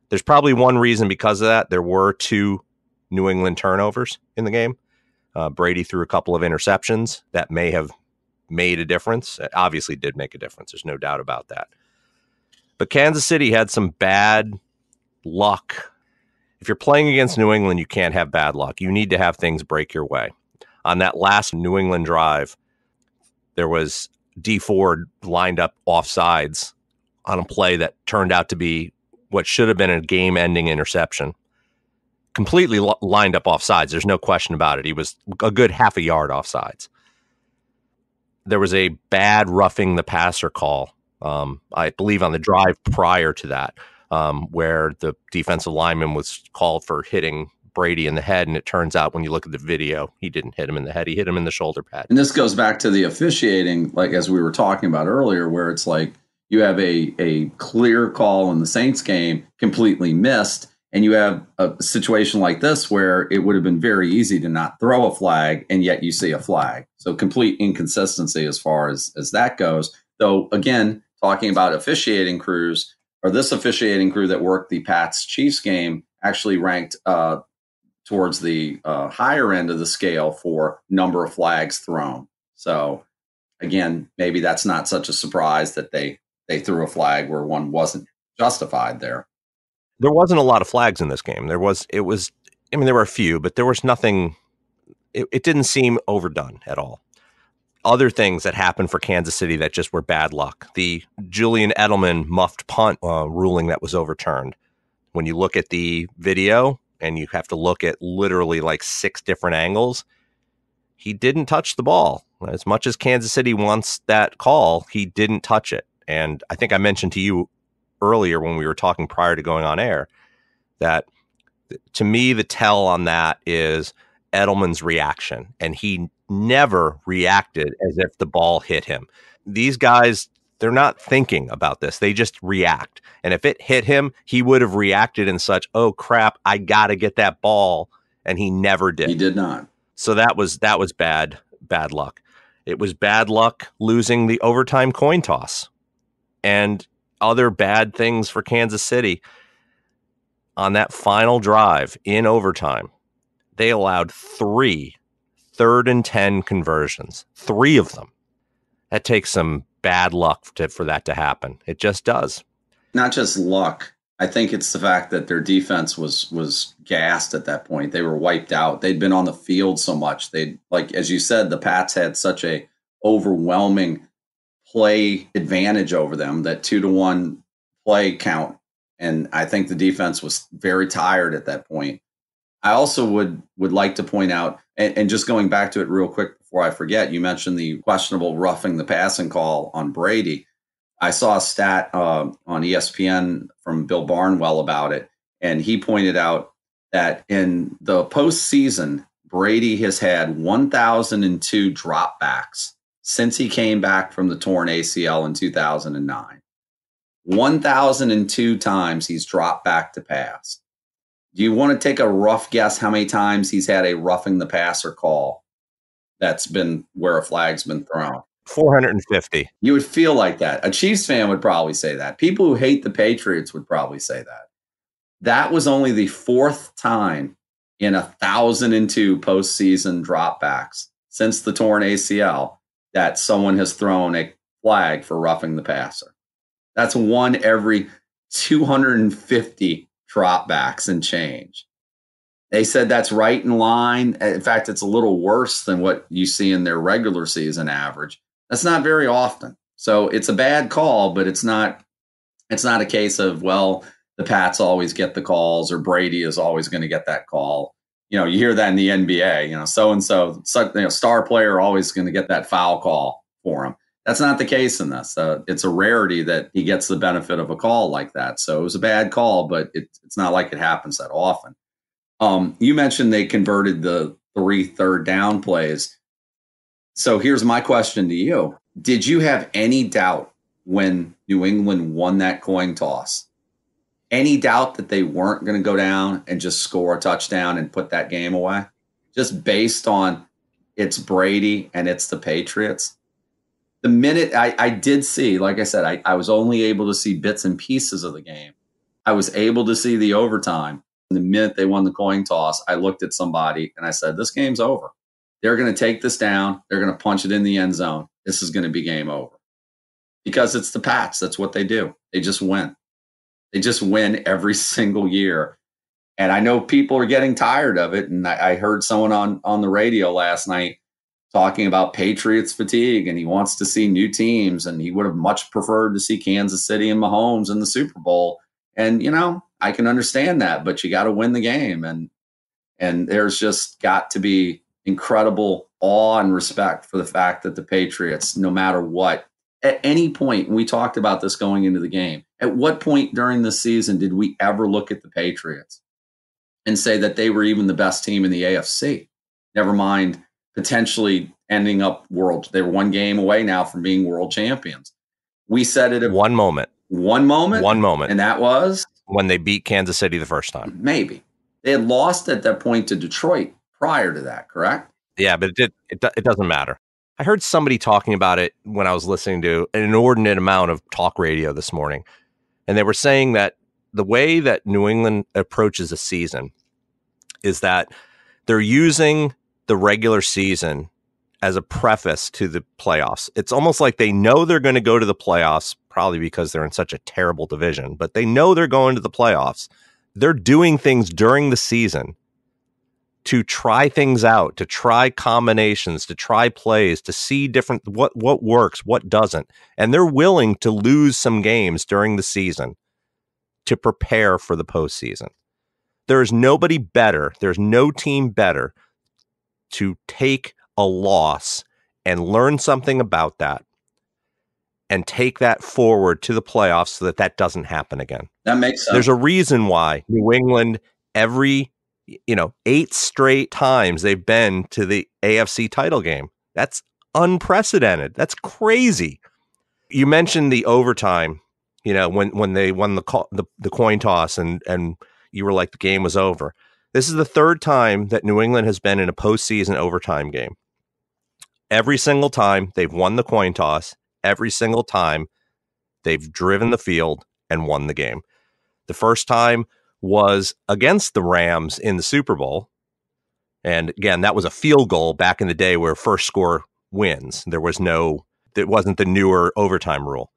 There's probably one reason because of that. There were 2 New England turnovers in the game. Brady threw a couple of interceptions that may have made a difference. It obviously did make a difference. There's no doubt about that. But Kansas City had some bad luck. If you're playing against New England, you can't have bad luck. You need to have things break your way. On that last New England drive, there was D Ford lined up offsides on a play that turned out to be what should have been a game-ending interception. Completely lined up offsides. There's no question about it. He was a good half a yard offsides. There was a bad roughing the passer call, I believe on the drive prior to that, where the defensive lineman was called for hitting Brady in the head. And it turns out when you look at the video, he didn't hit him in the head. He hit him in the shoulder pad. And this goes back to the officiating, like as we were talking about earlier, where it's like you have a clear call in the Saints game completely missed. And you have a situation like this where it would have been very easy to not throw a flag, and yet you see a flag. So complete inconsistency as far as that goes. Though, again, talking about officiating crews, or this officiating crew that worked the Pats-Chiefs game actually ranked towards the higher end of the scale for number of flags thrown. So, again, maybe that's not such a surprise that they threw a flag where one wasn't justified there. There wasn't a lot of flags in this game. There were a few, but there was nothing. It didn't seem overdone at all. other things that happened for Kansas City that just were bad luck. The Julian Edelman muffed punt ruling that was overturned. When you look at the video and you have to look at literally like 6 different angles, he didn't touch the ball. As much as Kansas City wants that call, he didn't touch it. And I think I mentioned to you earlier when we were talking prior to going on air that to me, the tell on that is Edelman's reaction. And he never reacted as if the ball hit him. These guys, they're not thinking about this. They just react. And if it hit him, he would have reacted in such, oh crap, I got to get that ball. And he never did. He did not. So that was bad luck. It was bad luck losing the overtime coin toss and other bad things for Kansas City. On that final drive in overtime, they allowed 3 3rd and 10 conversions, 3 of them. That takes some bad luck for that to happen. It just does. Not just luck. I think it's the fact that their defense was gassed at that point. They were wiped out. They'd been on the field so much. They, like as you said, the Pats had such a overwhelming play advantage over them, that 2-to-1 play count. And I think the defense was very tired at that point. I also would like to point out, and just going back to it real quick before I forget, you mentioned the questionable roughing the passing call on Brady. I saw a stat on ESPN from Bill Barnwell about it, and he pointed out that in the postseason, Brady has had 1,002 dropbacks since he came back from the torn ACL in 2009. 1,002 times he's dropped back to pass. Do you want to take a rough guess how many times he's had a roughing the passer call that's been where a flag's been thrown? 450. You would feel like that. A Chiefs fan would probably say that. People who hate the Patriots would probably say that. That was only the 4th time in 1,002 postseason dropbacks since the torn ACL that someone has thrown a flag for roughing the passer. That's 1 every 250 dropbacks and change. They said that's right in line. In fact, it's a little worse than what you see in their regular season average. That's not very often. So it's a bad call, but it's not a case of, well, the Pats always get the calls or Brady is always going to get that call. You know, you hear that in the NBA, so-and-so, star player always going to get that foul call for him. That's not the case in this. It's a rarity that he gets the benefit of a call like that. So it was a bad call, but it's not like it happens that often. You mentioned they converted the 3 third down plays. So here's my question to you. Did you have any doubt when New England won that coin toss? Any doubt that they weren't going to go down and just score a touchdown and put that game away? Just based on it's Brady and it's the Patriots? The minute I did see, like I said, I was only able to see bits and pieces of the game. I was able to see the overtime. And the minute they won the coin toss, I looked at somebody and I said, this game's over. They're going to take this down. They're going to punch it in the end zone. This is going to be game over. Because it's the Pats. That's what they do. They just win. They just win every single year. And I know people are getting tired of it. And I heard someone on the radio last night talking about Patriots fatigue, and he wants to see new teams, and he would have much preferred to see Kansas City and Mahomes in the Super Bowl. And, I can understand that, but you got to win the game. And there's just got to be incredible awe and respect for the fact that the Patriots, no matter what, at any point, and we talked about this going into the game, at what point during the season did we ever look at the Patriots and say that they were even the best team in the AFC? Never mind potentially ending up they were 1 game away now from being world champions. We said it at one moment. And that was when they beat Kansas City the first time. Maybe. They had lost at that point to Detroit prior to that, correct? Yeah, but it doesn't matter. I heard somebody talking about it when I was listening to an inordinate amount of talk radio this morning. And they were saying that the way that New England approaches a season is that they're using the regular season as a preface to the playoffs. It's almost like they know they're going to go to the playoffs, probably because they're in such a terrible division, but they know they're going to the playoffs. They're doing things during the season to try things out, to try combinations, to try plays, to see different what works, what doesn't. And they're willing to lose some games during the season to prepare for the postseason. There's nobody better. There's no team better to take a loss and learn something about that and take that forward to the playoffs so that that doesn't happen again. That makes sense. There's a reason why New England, every 8 straight times they've been to the AFC title game. That's unprecedented. That's crazy. You mentioned the overtime, when they won the coin toss and you were like, the game was over. This is the third time that New England has been in a postseason overtime game. Every single time they've won the coin toss, every single time they've driven the field and won the game. The first time was against the Rams in the Super Bowl. And again, that was a field goal back in the day where first score wins. It wasn't the newer overtime rule.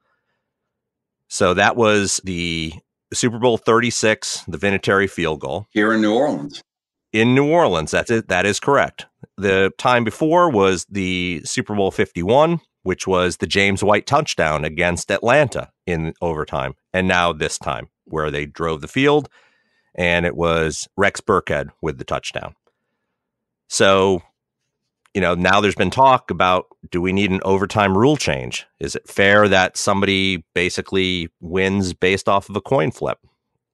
So that was the Super Bowl 36, the Vinatieri field goal. Here in New Orleans. In New Orleans, that's it. That is correct. The time before was the Super Bowl 51, which was the James White touchdown against Atlanta in overtime. And now this time, where they drove the field, and it was Rex Burkhead with the touchdown. So, now there's been talk about, do we need an overtime rule change? Is it fair that somebody basically wins based off of a coin flip?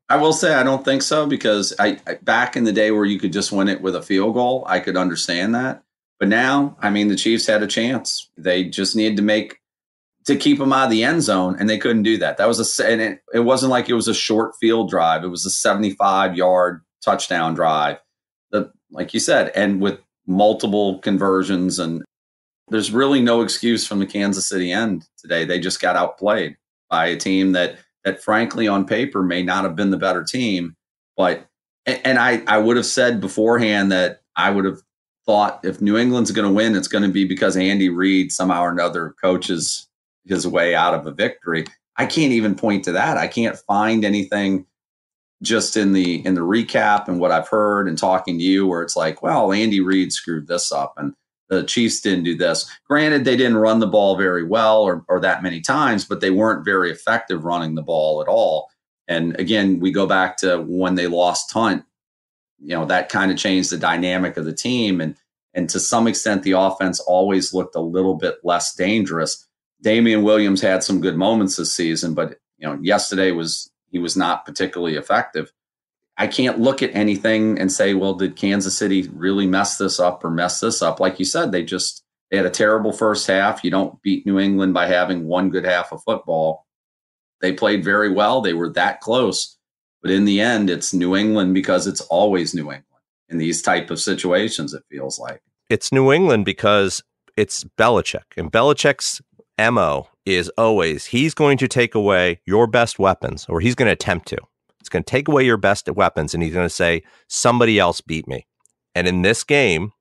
I will say I don't think so, because I back in the day where you could just win it with a field goal, I could understand that. But now, the Chiefs had a chance. They just needed to keep them out of the end zone, and they couldn't do that. That was it wasn't like it was a short field drive. It was a 75-yard touchdown drive, like you said, and with multiple conversions. And there's really no excuse from the Kansas City end today. They just got outplayed by a team that frankly on paper may not have been the better team. But I would have said beforehand that I would have thought if New England's going to win, it's going to be because Andy Reid somehow or another coaches his way out of a victory. I can't even point to that. I can't find anything just in the recap and what I've heard and talking to you where it's like, well, Andy Reid screwed this up and the Chiefs didn't do this. Granted, they didn't run the ball very well or that many times, but they weren't very effective running the ball at all. And again, we go back to when they lost Hunt, that kind of changed the dynamic of the team. And to some extent, the offense always looked a little bit less dangerous. Damian Williams had some good moments this season, but yesterday he was not particularly effective. I can't look at anything and say, well, did Kansas City really mess this up or mess this up? Like you said, they had a terrible first half. You don't beat New England by having one good half of football. They played very well. They were that close. But in the end, it's New England because it's always New England in these type of situations, it feels like. It's New England because it's Belichick. And Belichick's MO is always, he's going to take away your best weapons, or he's going to attempt to. It's going to take away your best weapons, and he's going to say, somebody else beat me. And in this game,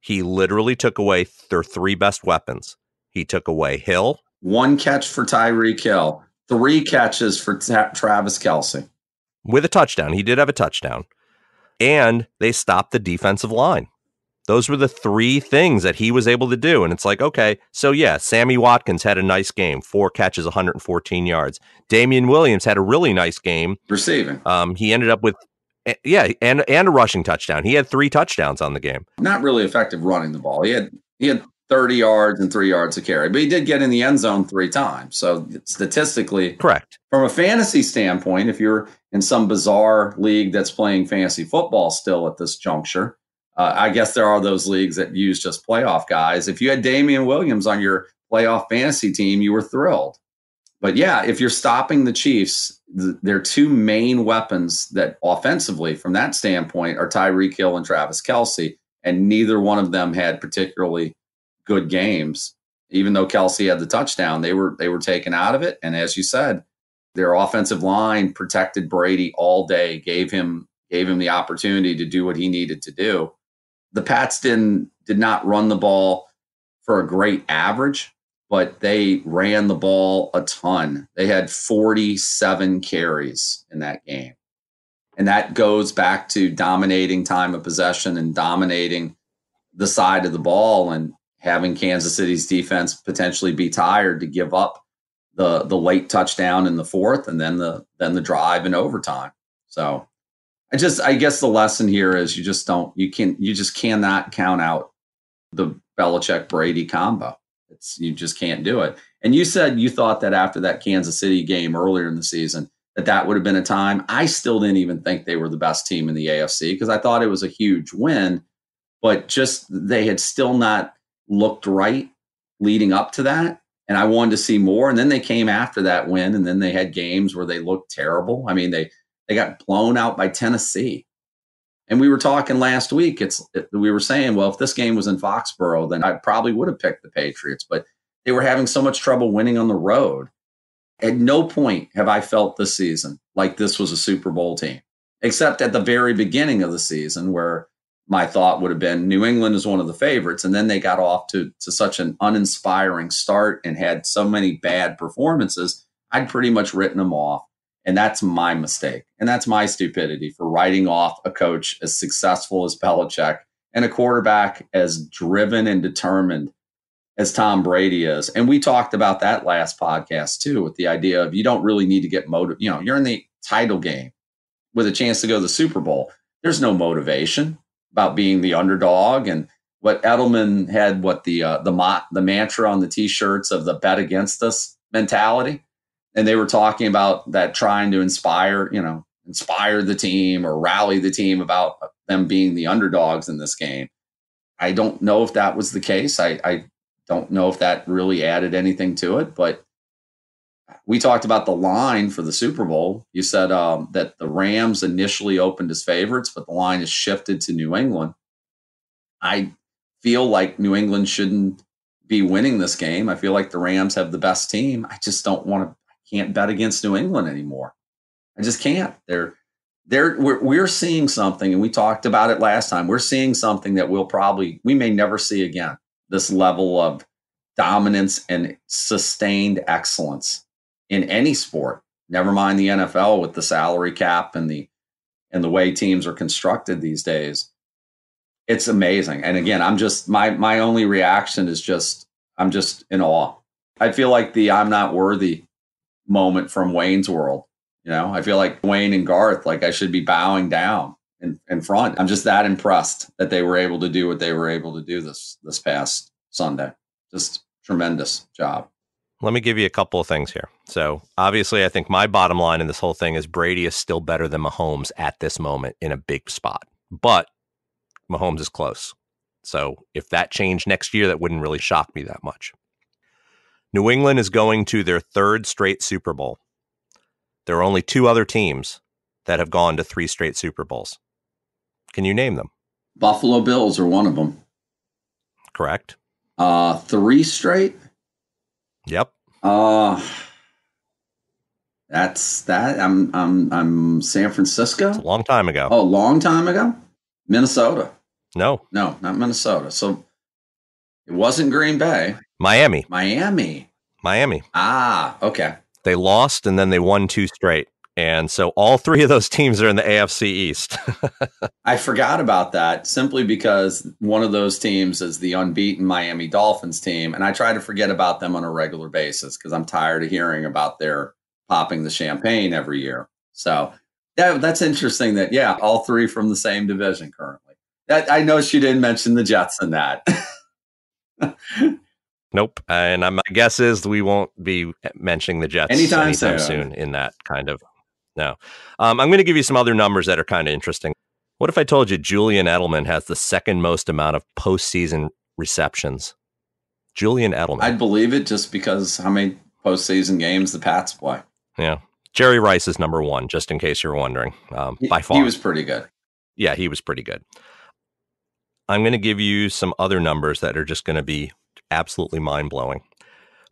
he literally took away their 3 best weapons. He took away Hill. 1 catch for Tyreek Hill. 3 catches for Travis Kelce. With a touchdown. He did have a touchdown. And they stopped the defensive line. Those were the 3 things that he was able to do. And it's like, okay, so yeah, Sammy Watkins had a nice game, 4 catches, 114 yards. Damian Williams had a really nice game. Receiving. He ended up with, and a rushing touchdown. He had 3 touchdowns on the game. Not really effective running the ball. He had 30 yards and 3 yards to carry, but he did get in the end zone 3 times. So statistically, correct. From a fantasy standpoint, if you're in some bizarre league that's playing fantasy football still at this juncture, I guess there are those leagues that use just playoff guys. If you had Damian Williams on your playoff fantasy team, you were thrilled. But yeah, if you're stopping the Chiefs, their 2 main weapons that offensively from that standpoint are Tyreek Hill and Travis Kelce, and neither one of them had particularly good games. Even though Kelce had the touchdown, they were taken out of it. And as you said, their offensive line protected Brady all day, gave him the opportunity to do what he needed to do. The Pats did not run the ball for a great average, but they ran the ball a ton. They had 47 carries in that game. And that goes back to dominating time of possession and dominating the side of the ball and having Kansas City's defense potentially be tired to give up the late touchdown in the fourth and then the drive in overtime. So I guess the lesson here is you just cannot count out the Belichick Brady combo. You just can't do it. And you said you thought that after that Kansas City game earlier in the season, that would have been a time. I still didn't even think they were the best team in the AFC because I thought it was a huge win, but just they had still not looked right leading up to that. And I wanted to see more. And then they came after that win, and then they had games where they looked terrible. I mean, they got blown out by Tennessee. And we were talking last week. We were saying, well, if this game was in Foxborough, then I probably would have picked the Patriots. But they were having so much trouble winning on the road. At no point have I felt this season like this was a Super Bowl team, except at the very beginning of the season where my thought would have been New England is one of the favorites. And then they got off to such an uninspiring start and had so many bad performances. I'd pretty much written them off. And that's my mistake. And that's my stupidity for writing off a coach as successful as Belichick and a quarterback as driven and determined as Tom Brady is. And we talked about that last podcast too, with the idea of you don't really need to get motivated. You know, you're in the title game with a chance to go to the Super Bowl. There's no motivation about being the underdog. And what Edelman had, the mantra on the T-shirts of the bet against us mentality. And they were talking about that, trying to inspire the team or rally the team about them being the underdogs in this game. I don't know if that was the case. I don't know if that really added anything to it, but we talked about the line for the Super Bowl. You said that the Rams initially opened as favorites, but the line has shifted to New England. I feel like New England shouldn't be winning this game. I feel like the Rams have the best team. I just can't bet against New England anymore. I just can't. We're seeing something, and we talked about it last time. We're seeing something that we may never see again. This level of dominance and sustained excellence in any sport, never mind the NFL with the salary cap and the way teams are constructed these days. It's amazing. And again, I'm just, my only reaction is I'm just in awe. I feel like the I'm not worthy moment from Wayne's World. You know, I feel like Wayne and Garth, like I should be bowing down in front. I'm just that impressed that they were able to do what they were able to do this past Sunday. Just tremendous job. Let me give you a couple of things here. So obviously, I think my bottom line in this whole thing is Brady is still better than Mahomes at this moment in a big spot, but Mahomes is close. So if that changed next year, that wouldn't really shock me that much. New England is going to their third straight Super Bowl. There are only two other teams that have gone to 3 straight Super Bowls. Can you name them? Buffalo Bills are one of them. Correct. 3 straight? Yep. That's that. I'm San Francisco. It's a long time ago. Oh, a long time ago? Minnesota. No, not Minnesota. So it wasn't Green Bay. Miami. Ah, okay. They lost and then they won 2 straight. And so all 3 of those teams are in the AFC East. I forgot about that simply because one of those teams is the unbeaten Miami Dolphins team. And I try to forget about them on a regular basis because I'm tired of hearing about their popping the champagne every year. So that's interesting that, all 3 from the same division currently. I know she didn't mention the Jets in that. Nope. And my guess is we won't be mentioning the Jets anytime soon in that kind of. No. I'm going to give you some other numbers that are kind of interesting. What if I told you Julian Edelman has the second most amount of postseason receptions? Julian Edelman. I'd believe it just because how many postseason games the Pats play. Yeah. Jerry Rice is number 1, just in case you're wondering, by far. He was pretty good. Yeah, he was pretty good. I'm going to give you some other numbers that are just going to be absolutely mind-blowing.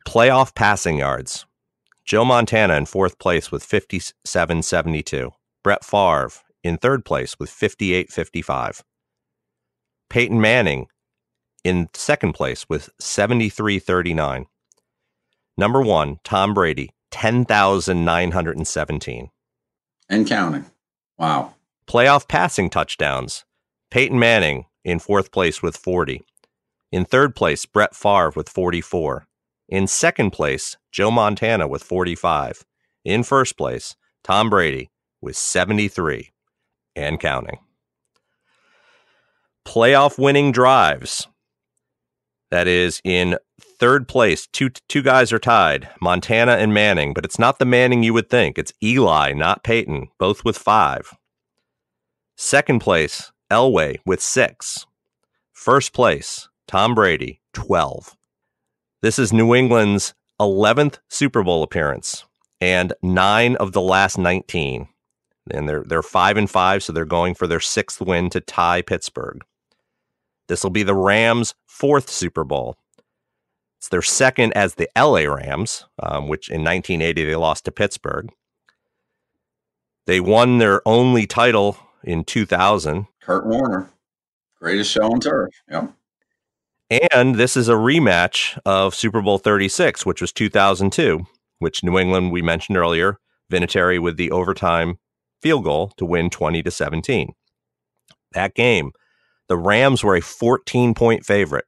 Playoff passing yards. Joe Montana in 4th place with 57.72. Brett Favre in 3rd place with 58.55. Peyton Manning in 2nd place with 73.39. Number 1, Tom Brady, 10,917. And counting. Wow. Playoff passing touchdowns. Peyton Manning in 4th place with 40. In 3rd place, Brett Favre with 44. In 2nd place, Joe Montana with 45. In 1st place, Tom Brady with 73 and counting. Playoff winning drives. That is, in 3rd place, two guys are tied, Montana and Manning, but it's not the Manning you would think. It's Eli, not Peyton, both with 5. 2nd place, Elway with 6. 1st place, Tom Brady, 12. This is New England's 11th Super Bowl appearance and 9 of the last 19. And they're 5-5, so they're going for their 6th win to tie Pittsburgh. This will be the Rams' 4th Super Bowl. It's their 2nd as the LA Rams, which in 1980 they lost to Pittsburgh. They won their only title in 2000. Kurt Warner, greatest show on turf. Yep. And this is a rematch of Super Bowl 36, which was 2002, which New England, we mentioned earlier, Vinatieri with the overtime field goal to win 20-17. That game, the Rams were a 14-point favorite.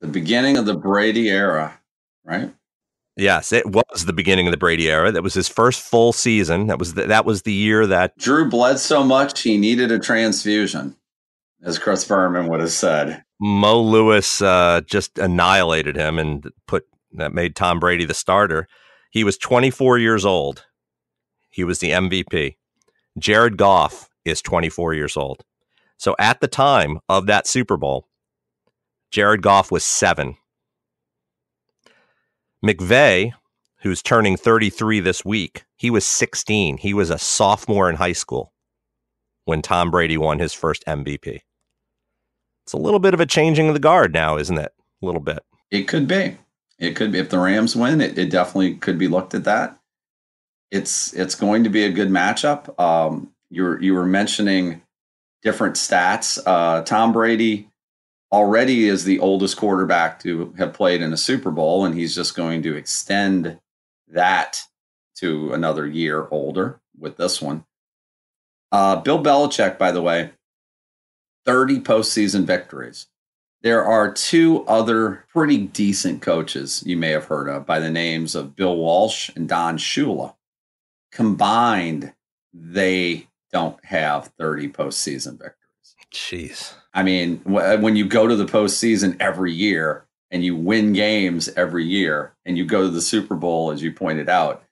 The beginning of the Brady era, right? Yes, it was the beginning of the Brady era. That was his first full season. That was the year that Drew bled so much he needed a transfusion, as Chris Berman would have said. Mo Lewis just annihilated him and that made Tom Brady the starter. He was 24 years old. He was the MVP. Jared Goff is 24 years old. So at the time of that Super Bowl, Jared Goff was 7. McVay, who's turning 33 this week, he was 16. He was a sophomore in high school when Tom Brady won his first MVP. It's a little bit of a changing of the guard now, isn't it? A little bit. It could be. It could be. If the Rams win, it definitely could be looked at that. It's going to be a good matchup. You were mentioning different stats. Tom Brady already is the oldest quarterback to have played in a Super Bowl, and he's just going to extend that to another year older with this one. Bill Belichick, by the way, 30 postseason victories. There are 2 other pretty decent coaches you may have heard of by the names of Bill Walsh and Don Shula. Combined, they don't have 30 postseason victories. Jeez. I mean, when you go to the postseason every year and you win games every year and you go to the Super Bowl, as you pointed out,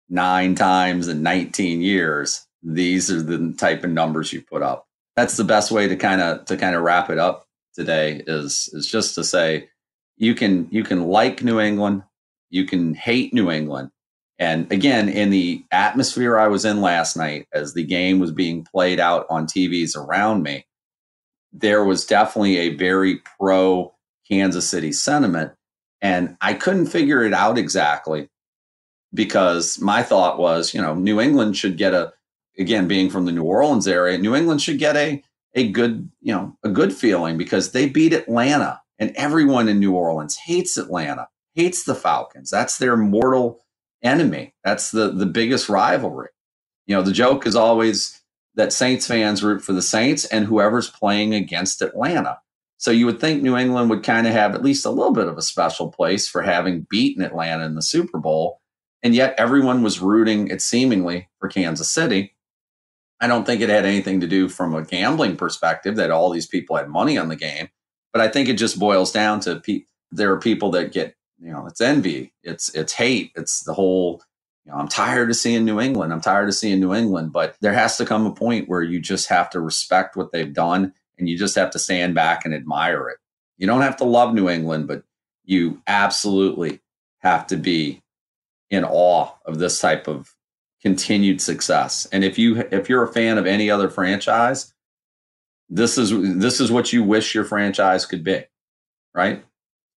9 times in 19 years, these are the type of numbers you put up. That's the best way to kind of wrap it up today is just to say you can like New England, you can hate New England. And again, in the atmosphere I was in last night as the game was being played out on TVs around me, there was definitely a very pro Kansas City sentiment. And I couldn't figure it out exactly because my thought was, New England should get again, being from the New Orleans area, New England should get a good feeling because they beat Atlanta and everyone in New Orleans hates Atlanta, hates the Falcons. That's their mortal enemy. That's the biggest rivalry. The joke is always that Saints fans root for the Saints and whoever's playing against Atlanta. So you would think New England would kind of have at least a little bit of a special place for having beaten Atlanta in the Super Bowl. And yet everyone was rooting, it seemingly, for Kansas City. I don't think it had anything to do from a gambling perspective that all these people had money on the game. But I think it just boils down to there are people that get, it's envy, it's hate, it's the whole, I'm tired of seeing New England. I'm tired of seeing New England. But there has to come a point where you just have to respect what they've done and you just have to stand back and admire it. You don't have to love New England, but you absolutely have to be in awe of this type of continued success. And if you're a fan of any other franchise, this is what you wish your franchise could be, right?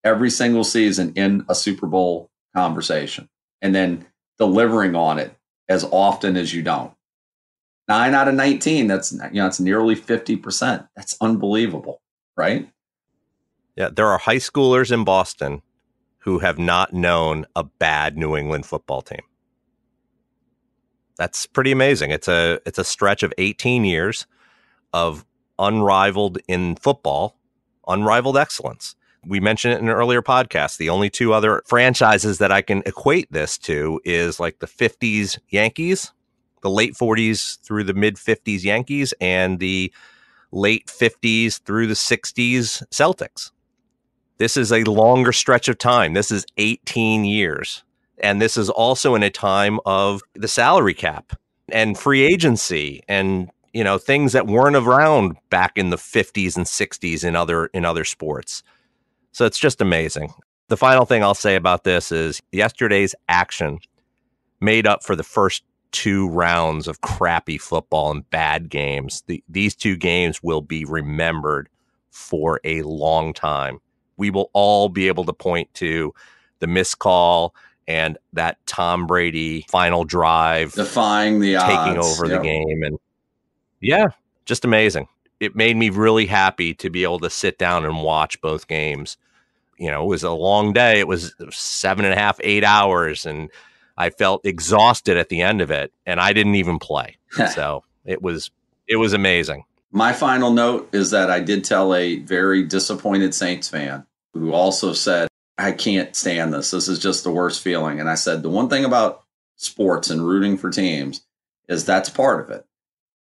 Every single season in a Super Bowl conversation, and then delivering on it as often as you don't. 9 out of 19, that's nearly 50%. That's unbelievable, right? Yeah, there are high schoolers in Boston who have not known a bad New England football team. That's pretty amazing. It's a stretch of 18 years of unrivaled in football, unrivaled excellence. We mentioned it in an earlier podcast. The only two other franchises that I can equate this to is like the 50s Yankees, the late 40s through the mid 50s Yankees, and the late 50s through the 60s Celtics. This is a longer stretch of time. This is 18 years. And this is also in a time of the salary cap and free agency and, you know, things that weren't around back in the 50s and 60s in other sports. So it's just amazing. The final thing I'll say about this is yesterday's action made up for the first 2 rounds of crappy football and bad games. These 2 games will be remembered for a long time. We will all be able to point to the missed call and that Tom Brady final drive, defying the taking odds. over the game. And yeah, just amazing. It made me really happy to be able to sit down and watch both games. You know, it was a long day. It was 7.5, 8 hours, and I felt exhausted at the end of it, and I didn't even play. So it was amazing. My final note is that I did tell a very disappointed Saints fan who also said, I can't stand this. This is just the worst feeling. And I said, the one thing about sports and rooting for teams is that's part of it.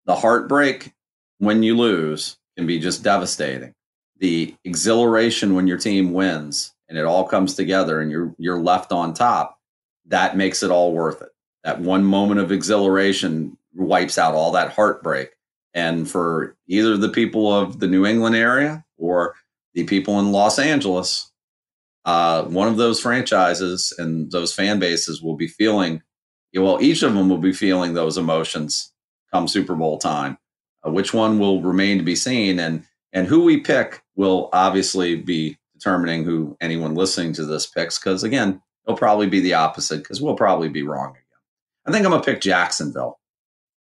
The heartbreak when you lose can be just devastating. The exhilaration when your team wins and it all comes together and you're left on top, that makes it all worth it. That one moment of exhilaration wipes out all that heartbreak. And for either the people of the New England area or the people in Los Angeles, one of those franchises and those fan bases will be feeling, well, each of them will be feeling those emotions come Super Bowl time. Which one will remain to be seen, and who we pick will obviously be determining who anyone listening to this picks, because again, it'll probably be the opposite because we'll probably be wrong again. I think I'm going to pick Jacksonville.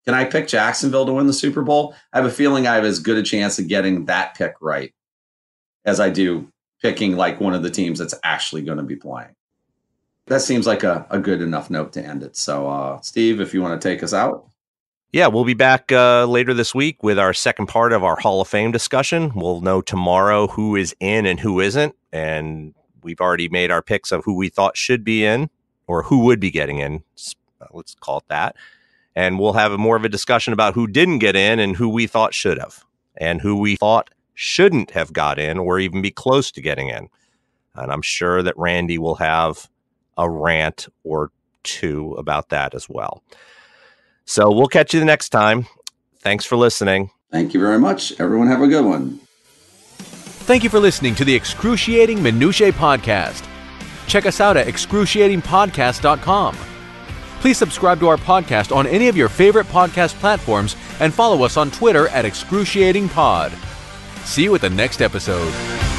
Can I pick Jacksonville to win the Super Bowl? I have a feeling I have as good a chance of getting that pick right as I do picking like one of the teams that's actually going to be playing. That seems like a good enough note to end it. So, Steve, if you want to take us out. Yeah, we'll be back later this week with our second part of our Hall of Fame discussion. We'll know tomorrow who is in and who isn't. And we've already made our picks of who we thought should be in or who would be getting in. Let's call it that. And we'll have more of a discussion about who didn't get in and who we thought should have and who we thought shouldn't have got in or even be close to getting in. And I'm sure that Randy will have a rant or two about that as well. So we'll catch you the next time. Thanks for listening. Thank you very much. Everyone have a good one. Thank you for listening to the Excruciating Minutiae Podcast. Check us out at excruciatingpodcast.com. Please subscribe to our podcast on any of your favorite podcast platforms and follow us on Twitter at excruciatingpod. See you at the next episode.